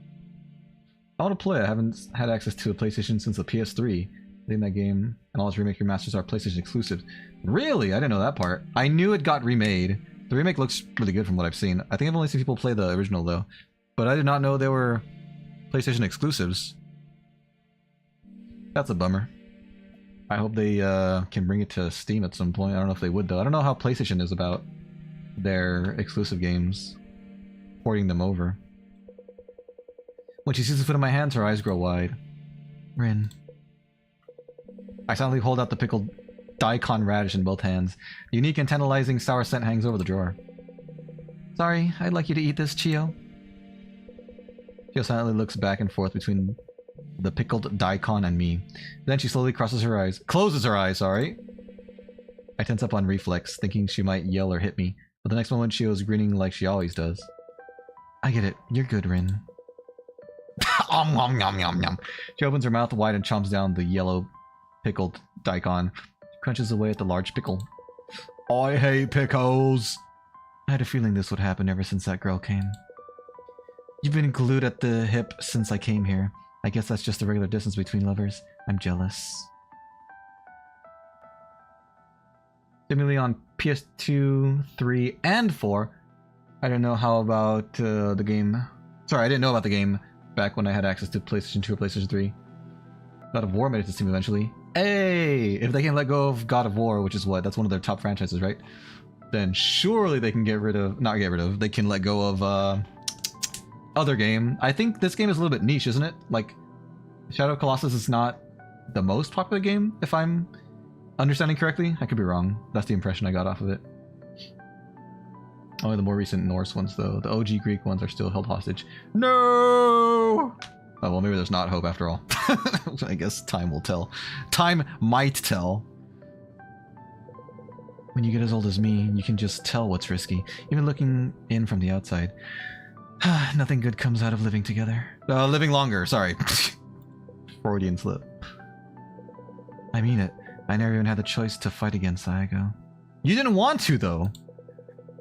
I want to play. I haven't had access to a PlayStation since the PS3. I think that game and all its remake remasters are PlayStation exclusive. Really? I didn't know that part. I knew it got remade. The remake looks really good from what I've seen. I think I've only seen people play the original though. But I did not know they were PlayStation exclusives. That's a bummer. I hope they can bring it to Steam at some point. I don't know if they would though. I don't know how PlayStation is about their exclusive games, porting them over. When she sees the food in my hands, her eyes grow wide. Rin. I silently hold out the pickled daikon radish in both hands. The unique and tantalizing sour scent hangs over the drawer. Sorry, I'd like you to eat this, Chio. Chio silently looks back and forth between the pickled daikon and me. Then she slowly closes her eyes, sorry. I tense up on reflex, thinking she might yell or hit me. But the next moment, Chio's grinning like she always does. I get it. You're good, Rin. Nom nom nom nom. She opens her mouth wide and chomps down the yellow pickled daikon. She crunches away at the large pickle. I hate pickles! I had a feeling this would happen ever since that girl came. You've been glued at the hip since I came here. I guess that's just the regular distance between lovers. I'm jealous. Similarly on PS2, 3, and 4. I didn't know how about the game. Sorry, I didn't know about the game back when I had access to PlayStation 2 or PlayStation 3. God of War made it to Steam eventually. Hey! If they can let go of God of War, which is what? That's one of their top franchises, right? Then surely they can they can let go of other game. I think this game is a little bit niche, isn't it? Like, Shadow of Colossus is not the most popular game, if I'm understanding correctly. I could be wrong. That's the impression I got off of it. Only the more recent Norse ones, though. The OG Greek ones are still held hostage. No! Oh, well, maybe there's not hope after all. I guess time will tell. Time might tell. When you get as old as me, you can just tell what's risky, even looking in from the outside. Nothing good comes out of living together. Living longer, sorry. Freudian slip. I mean it. I never even had the choice to fight against Saeko. You didn't want to, though!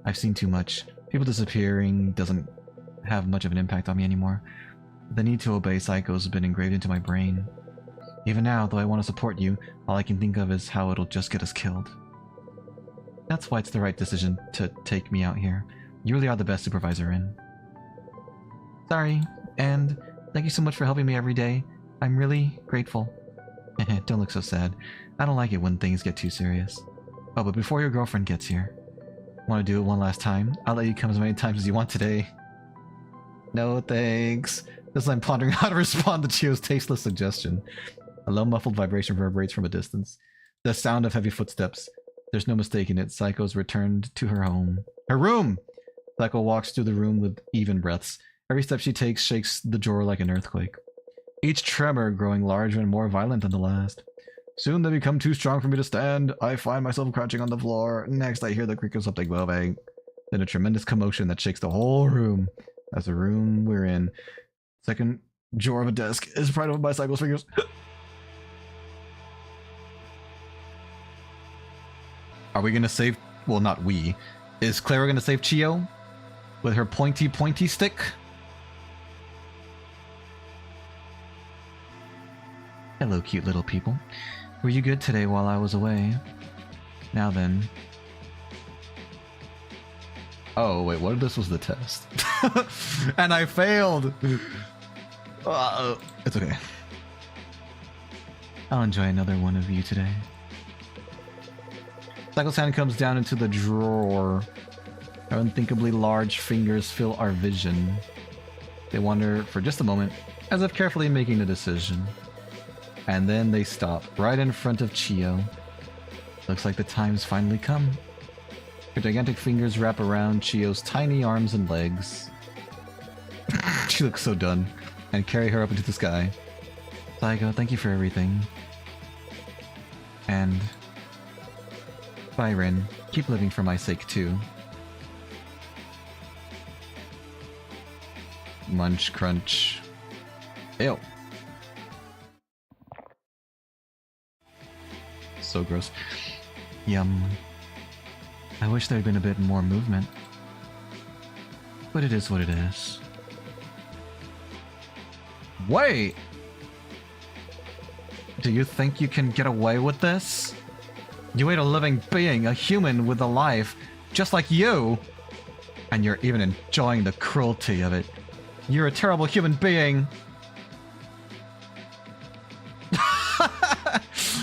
I've seen too much. People disappearing doesn't have much of an impact on me anymore. The need to obey Saeko's been engraved into my brain. Even now, though I want to support you, all I can think of is how it'll just get us killed. That's why it's the right decision to take me out here. You really are the best supervisor in. Sorry, and thank you so much for helping me every day. I'm really grateful. Don't look so sad. I don't like it when things get too serious. Oh, but before your girlfriend gets here, want to do it one last time? I'll let you come as many times as you want today. No thanks. As I'm pondering how to respond to Chio's tasteless suggestion. A low muffled vibration reverberates from a distance. The sound of heavy footsteps. There's no mistaking it. Saeko's returned to her home. Her room! Saeko walks through the room with even breaths. Every step she takes shakes the drawer like an earthquake. Each tremor growing larger and more violent than the last. Soon they become too strong for me to stand. I find myself crouching on the floor. Next I hear the creak of something moving. Then a tremendous commotion that shakes the whole room. As the room we're in. Second drawer of a desk is pried open by Saeko's fingers. Are we gonna save... Well, not we. Is Clara gonna save Chio? With her pointy stick? Hello, cute little people. Were you good today while I was away? Now then. Oh, wait, what if this was the test? And I failed! It's okay. I'll enjoy another one of you today. Saeko's hand comes down into the drawer. Her unthinkably large fingers fill our vision. They wander for just a moment, as if carefully making a decision. And then they stop, right in front of Chiyo. Looks like the time's finally come. Her gigantic fingers wrap around Chiyo's tiny arms and legs. She looks so done, and carry her up into the sky. Saeko, thank you for everything. And... Byron, keep living for my sake too. Munch, crunch. Ew. So gross. Yum. I wish there'd been a bit more movement. But it is what it is. Wait! Do you think you can get away with this? You ate a living being, a human with a life, just like you! And you're even enjoying the cruelty of it. You're a terrible human being!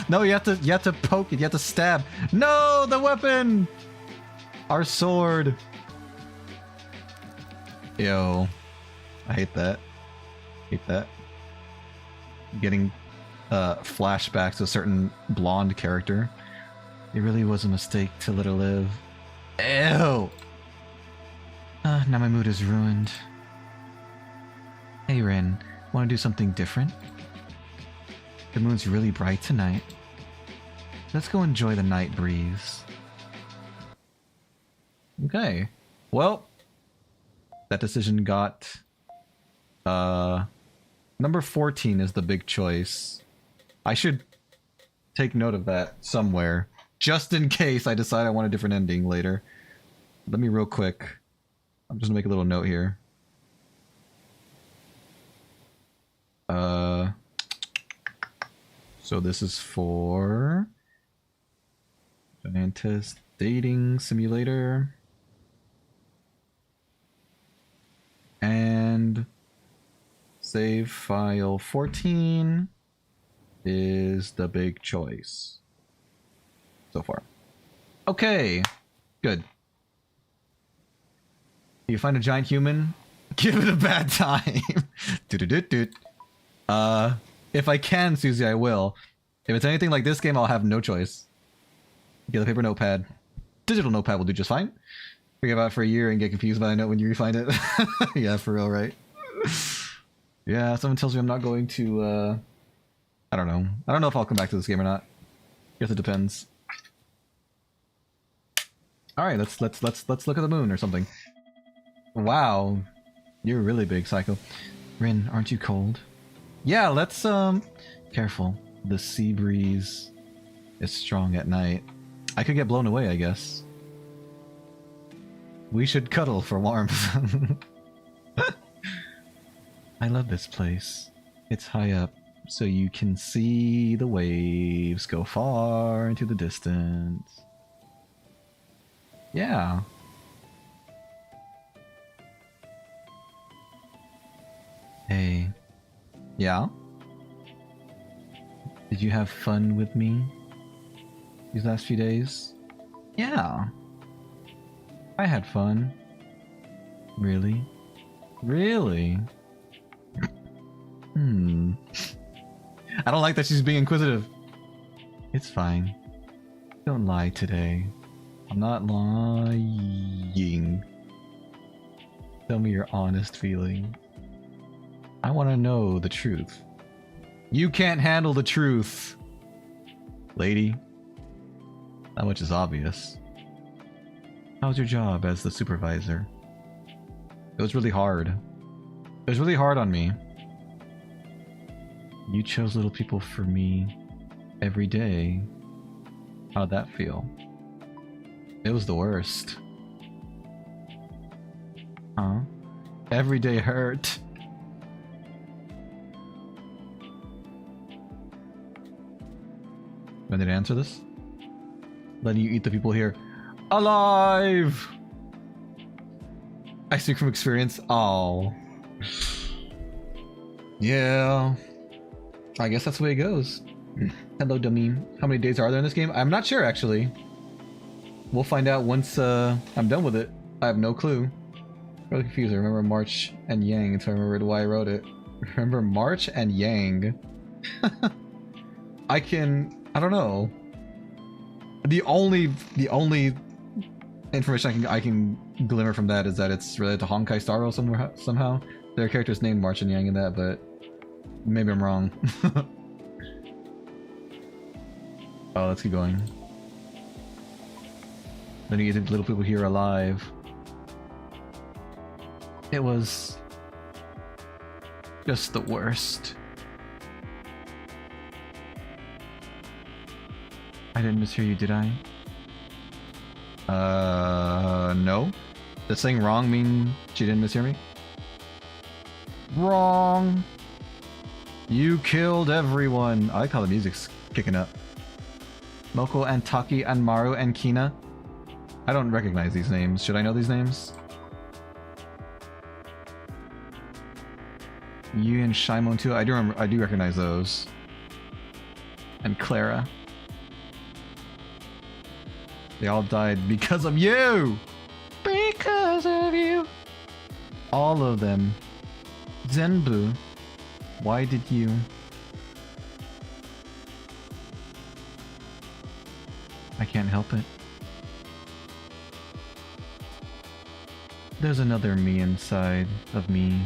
No, you have to poke it, you have to stab. No, the weapon! Our sword! Yo. I hate that. Hate that. Getting flashbacks to a certain blonde character. It really was a mistake to let her live. Ew! Now my mood is ruined. Hey Rin, wanna do something different? The moon's really bright tonight. Let's go enjoy the night breeze. Okay. Well, that decision got... number 14 is the big choice. I should take note of that somewhere, just in case I decide I want a different ending later. Let me real quick. I'm just gonna make a little note here. So this is for Giantess Dating Simulator. And save file 14 is the big choice so far. Okay, good. You find a giant human, give it a bad time. Doot. If I can, Susie, I will. If it's anything like this game, I'll have no choice. Get a paper notepad. Digital notepad will do just fine. Forget about it for a year and get confused by a note when you find it. Yeah, for real, right? Yeah, someone tells me I'm not going to, I don't know. I don't know if I'll come back to this game or not. Guess it depends. Alright, let's look at the moon or something. Wow. You're really big, Saeko. Rin, aren't you cold? Yeah, let's, careful. The sea breeze is strong at night. I could get blown away, I guess. We should cuddle for warmth. I love this place. It's high up, so you can see the waves go far into the distance. Yeah. Hey. Yeah? Did you have fun with me these last few days? Yeah. I had fun. Really? Really? I don't like that she's being inquisitive. It's fine. Don't lie today. I'm not lying. Tell me your honest feeling. I want to know the truth. You can't handle the truth, lady. That much is obvious. How's your job as the supervisor? It was really hard. It was really hard on me. You chose little people for me every day. How'd that feel? It was the worst. Huh? Every day hurt. When did I answer this? Letting you eat the people here. Alive! I speak from experience. Oh. Yeah. I guess that's the way it goes. Hello, dummy. How many days are there in this game? I'm not sure, actually. we'll find out once I'm done with it. I have no clue. Really confused. I remember March and Yang until I remembered why I wrote it. Remember March and Yang. I don't know. The only information I can glimmer from that is that it's related to Honkai Star Rail somehow. There are characters named March and Yang in that, but maybe I'm wrong. Oh, let's keep going. Then you get the little people here alive. It was just the worst. I didn't mishear you, did I? No. Does saying wrong mean she didn't mishear me? Wrong! You killed everyone! I like how the music's kicking up. Moko and Taki and Maru and Kina. I don't recognize these names. Should I know these names? You and Shimon too. I do recognize those. And Clara. They all died because of you! Because of you! All of them. Zenbu. Why did you? I can't help it. There's another me inside of me.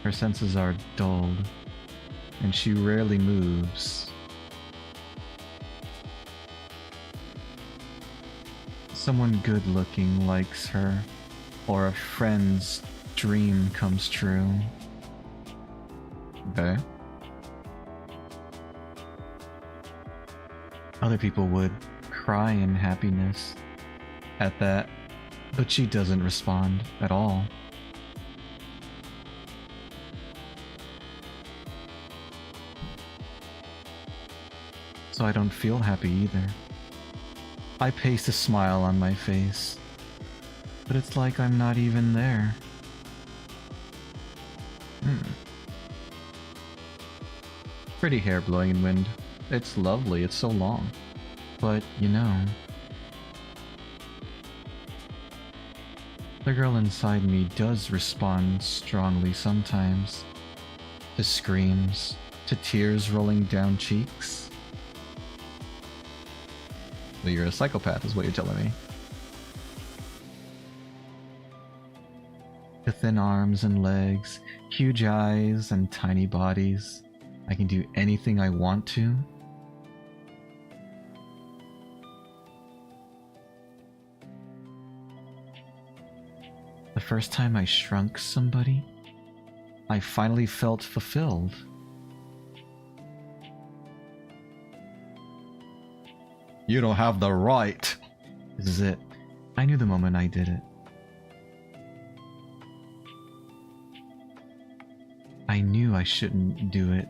Her senses are dulled, and she rarely moves. Someone good-looking likes her, or a friend's dream comes true. Okay. Other people would cry in happiness at that, but she doesn't respond at all. So I don't feel happy either. I paste a smile on my face, but it's like I'm not even there. Pretty hair blowing in wind. It's lovely, it's so long. But, you know... the girl inside me does respond strongly sometimes. To screams, to tears rolling down cheeks. So you're a psychopath is what you're telling me. The thin arms and legs, huge eyes and tiny bodies. I can do anything I want to. The first time I shrunk somebody, I finally felt fulfilled. You don't have the right. This is it. I knew the moment I did it. I knew I shouldn't do it.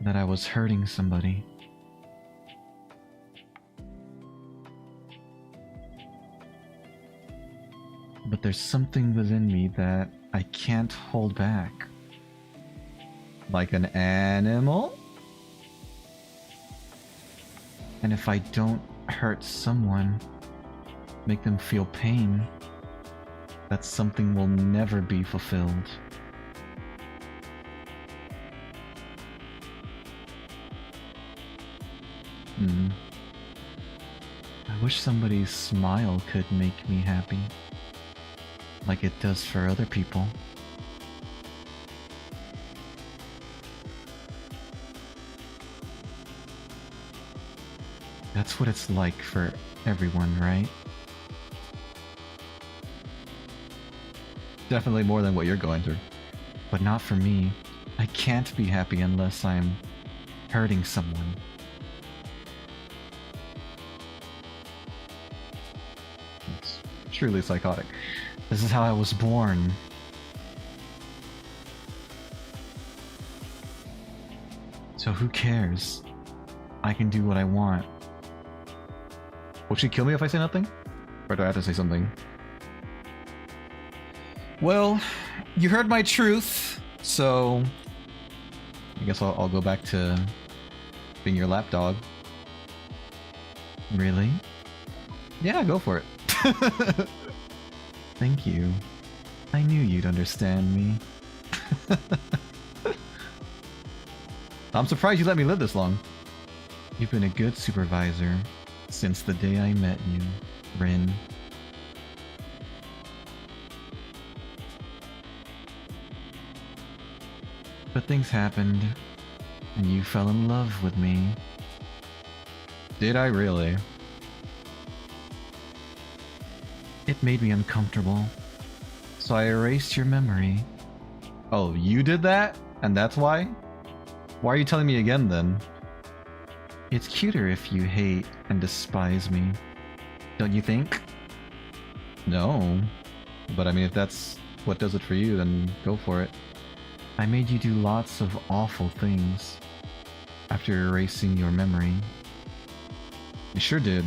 That I was hurting somebody. But there's something within me that I can't hold back. Like an animal? And if I don't hurt someone, make them feel pain, that something will never be fulfilled. I wish somebody's smile could make me happy, like it does for other people. That's what it's like for everyone, right? Definitely more than what you're going through. But not for me. I can't be happy unless I'm hurting someone. It's truly psychotic. This is how I was born. So who cares? I can do what I want. Will she kill me if I say nothing? Or do I have to say something? Well, you heard my truth, so I guess I'll go back to being your lapdog. Really? Yeah, go for it. Thank you. I knew you'd understand me. I'm surprised you let me live this long. You've been a good supervisor since the day I met you, Rin. But things happened, and you fell in love with me. Did I really? It made me uncomfortable, so I erased your memory. Oh, you did that? And that's why? Why are you telling me again then? It's cuter if you hate and despise me, don't you think? No. But I mean, if that's what does it for you, then go for it. I made you do lots of awful things after erasing your memory. You sure did.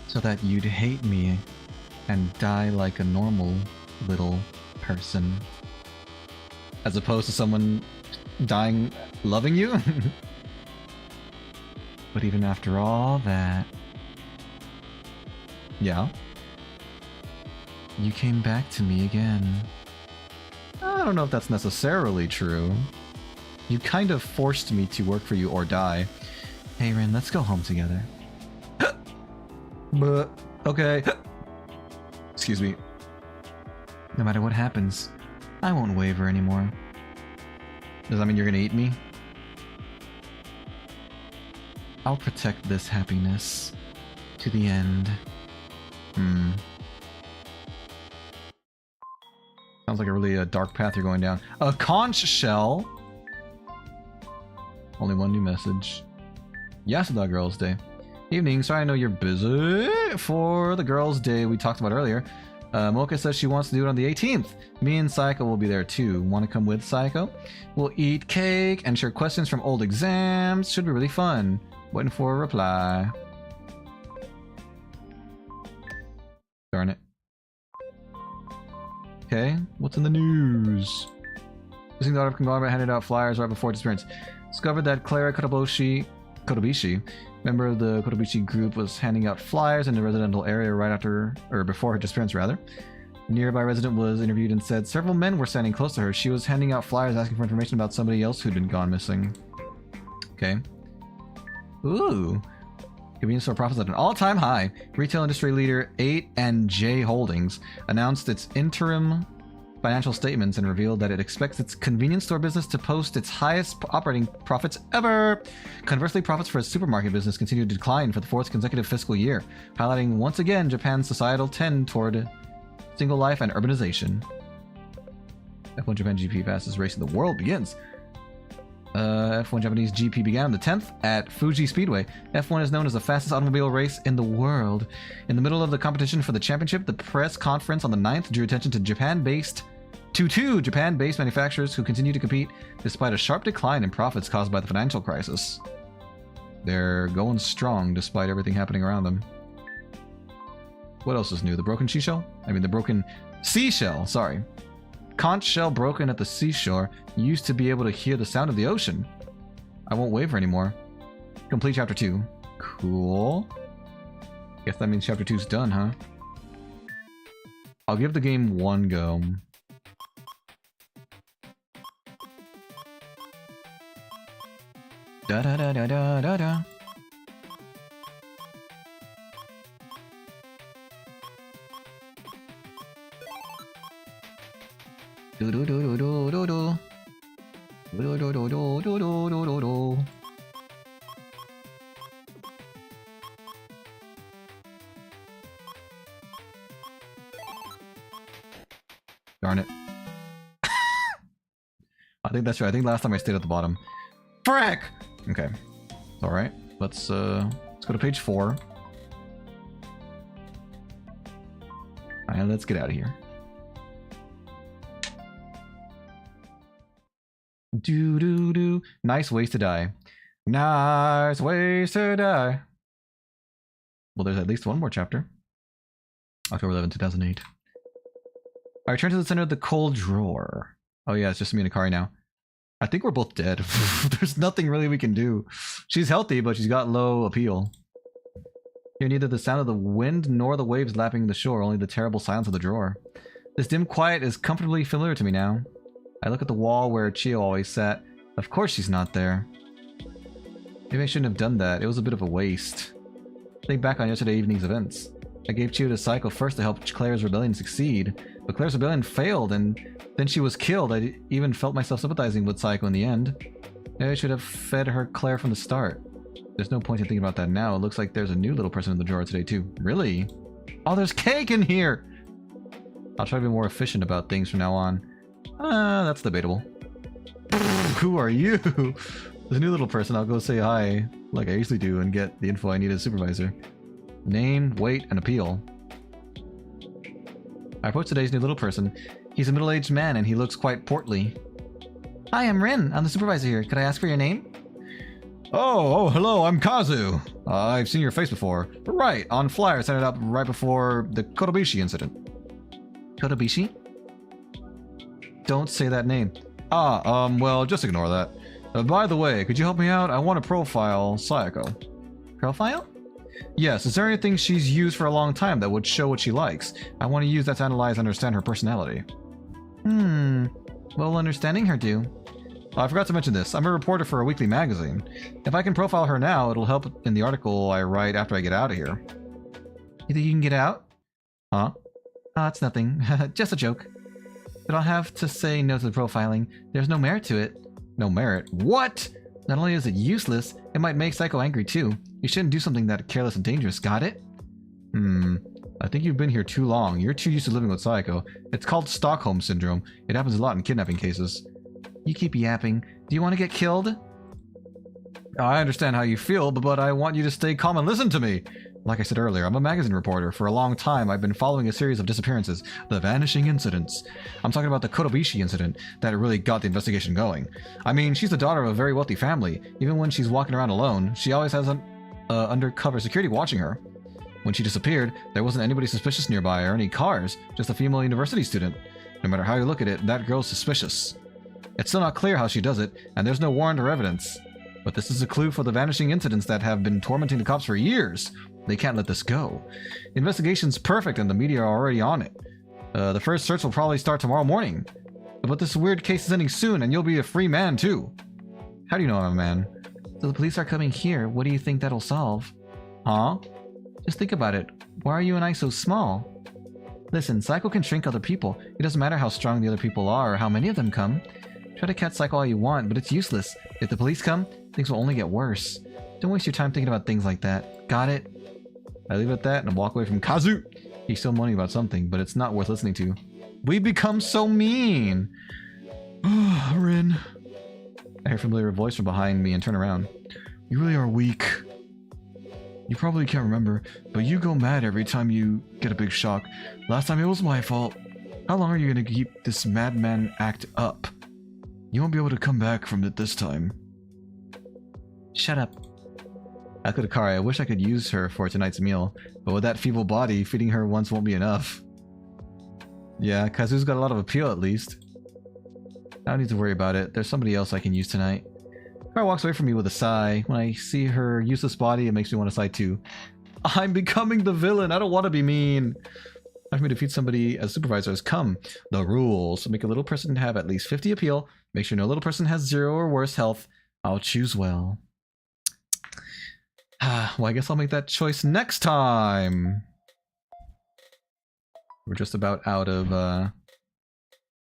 So that you'd hate me and die like a normal little person. As opposed to someone dying loving you? But even after all that... Yeah? You came back to me again. I don't know if that's necessarily true. You kind of forced me to work for you or die. Hey Rin, let's go home together. But, okay. Excuse me. No matter what happens, I won't waver anymore. Does that mean you're gonna eat me? I'll protect this happiness to the end. Sounds like a really dark path you're going down. A conch shell! Only one new message. Yasuda Girls' Day. Evening, sorry I know you're busy for the Girls' Day we talked about earlier. Mocha says she wants to do it on the 18th. Me and Saeko will be there too. Want to come with Saeko? We'll eat cake and share questions from old exams. Should be really fun. Waiting for a reply. Darn it. Okay, what's in the news? Missing daughter of Conglomerate handed out flyers right before disappearance. Discovered that Clara Kotobishi, member of the Kotobishi group, was handing out flyers in the residential area right after, or before her disappearance rather. A nearby resident was interviewed and said several men were standing close to her. She was handing out flyers asking for information about somebody else who'd been gone missing. Okay. Ooh. Convenience store profits at an all-time high. Retail industry leader 8&J Holdings announced its interim financial statements and revealed that it expects its convenience store business to post its highest operating profits ever. Conversely, profits for its supermarket business continued to decline for the fourth consecutive fiscal year, highlighting once again Japan's societal trend toward single life and urbanization. F1 Japan GP fastest race in the world begins. F1 Japanese GP began on the 10th at Fuji Speedway. F1 is known as the fastest automobile race in the world. In the middle of the competition for the championship, the press conference on the 9th drew attention to two Japan-based manufacturers who continue to compete despite a sharp decline in profits caused by the financial crisis. They're going strong despite everything happening around them. What else is new? The broken seashell? The broken seashell, sorry. Conch shell broken at the seashore. You used to be able to hear the sound of the ocean. I won't waver anymore. Complete chapter 2. Cool. Guess that means chapter 2's done, huh? I'll give the game one go. Da da da da da da da. Do do do do do do do. Do do do do do do do do do. Darn it. I think that's right. I think last time I stayed at the bottom. Frick! Okay. Alright. Let's go to page 4. And let's get out of here. Do do do. Nice ways to die. Nice ways to die. Well, there's at least one more chapter. October 11, 2008. I return to the center of the cold drawer. Oh yeah, it's just me and Akari now. I think we're both dead. There's nothing really we can do. She's healthy, but she's got low appeal. Hear neither the sound of the wind nor the waves lapping the shore, only the terrible silence of the drawer. This dim quiet is comfortably familiar to me now. I look at the wall where Chio always sat. Of course she's not there. Maybe I shouldn't have done that. It was a bit of a waste. Think back on yesterday evening's events. I gave Chio to Saeko first to help Claire's rebellion succeed, but Claire's rebellion failed and then she was killed. I even felt myself sympathizing with Saeko in the end. Maybe I should have fed her Claire from the start. There's no point in thinking about that now. It looks like there's a new little person in the drawer today too. Really? Oh, there's cake in here! I'll try to be more efficient about things from now on. That's debatable. Who are you? There's a new little person. I'll go say hi, like I usually do, and get the info I need as supervisor. Name, weight, and appeal. I approach today's new little person. He's a middle-aged man, and he looks quite portly. Hi, I'm Rin. I'm the supervisor here. Could I ask for your name? Oh, hello, I'm Kazu. I've seen your face before. Right, on flyer sent it up right before the Kotobishi incident. Kotobishi? Don't say that name. Well, just ignore that. By the way, could you help me out? I want to profile Saeko. Profile? Yes, is there anything she's used for a long time that would show what she likes? I want to use that to analyze and understand her personality. What will understanding her do? I forgot to mention this. I'm a reporter for a weekly magazine. If I can profile her now, it'll help in the article I write after I get out of here. You think you can get out? Huh? It's nothing. Just a joke. But I'll have to say no to the profiling. There's no merit to it. No merit? What? Not only is it useless, it might make Saeko angry too. You shouldn't do something that careless and dangerous, got it? I think you've been here too long. You're too used to living with Saeko. It's called Stockholm Syndrome. It happens a lot in kidnapping cases. You keep yapping. Do you want to get killed? I understand how you feel, but I want you to stay calm and listen to me. Like I said earlier, I'm a magazine reporter. For a long time, I've been following a series of disappearances, the vanishing incidents. I'm talking about the Kotobishi incident that really got the investigation going. I mean, she's the daughter of a very wealthy family. Even when she's walking around alone, she always has an undercover security watching her. When she disappeared, there wasn't anybody suspicious nearby or any cars, just a female university student. No matter how you look at it, that girl's suspicious. It's still not clear how she does it, and there's no warrant or evidence. But this is a clue for the vanishing incidents that have been tormenting the cops for years. They can't let this go. The investigation's perfect and the media are already on it. The first search will probably start tomorrow morning. But this weird case is ending soon and you'll be a free man too. How do you know I'm a man? So the police are coming here. What do you think that'll solve? Huh? Just think about it. Why are you and I so small? Listen, Saeko can shrink other people. It doesn't matter how strong the other people are or how many of them come. Try to catch Saeko all you want, but it's useless. If the police come, things will only get worse. Don't waste your time thinking about things like that. Got it? I leave it at that and walk away from Kazu. He's still moaning about something, but it's not worth listening to. We become so mean. Rin. I hear a familiar voice from behind me and turn around. You really are weak. You probably can't remember, but you go mad every time you get a big shock. Last time it was my fault. How long are you going to keep this madman act up? You won't be able to come back from it this time. Shut up. Akudakari, I wish I could use her for tonight's meal, but with that feeble body, feeding her once won't be enough. Yeah, Kazu's got a lot of appeal at least. I don't need to worry about it. There's somebody else I can use tonight. Kara walks away from me with a sigh. When I see her useless body, it makes me want to sigh too. I'm becoming the villain. I don't want to be mean. Time for me to defeat somebody as supervisor has come. The rules. Make a little person have at least 50 appeal. Make sure no little person has 0 or worse health. I'll choose well. Well, I guess I'll make that choice next time. We're just about out of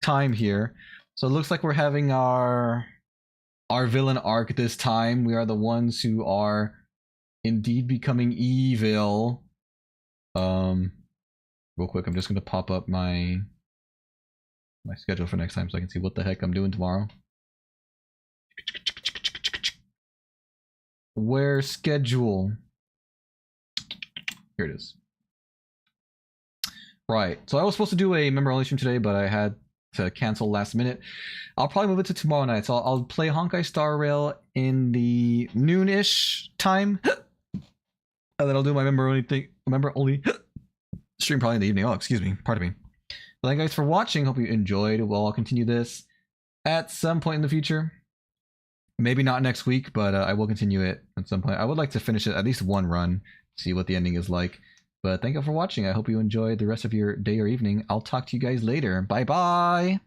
time here. So it looks like we're having our villain arc this time. We are the ones who are indeed becoming evil. Real quick, I'm just going to pop up my schedule for next time so I can see what the heck I'm doing tomorrow. Where schedule? Here it is. Right, so I was supposed to do a member only stream today, but I had to cancel last minute. I'll probably move it to tomorrow night, so I'll play Honkai Star Rail in the noon-ish time, and then I'll do my member only stream probably in the evening. Oh, excuse me, pardon me. Thank you guys for watching. Hope you enjoyed. Well, I'll continue this at some point in the future. Maybe not next week, but I will continue it at some point. I would like to finish it at least one run, see what the ending is like. But thank you for watching. I hope you enjoyed the rest of your day or evening. I'll talk to you guys later. Bye bye!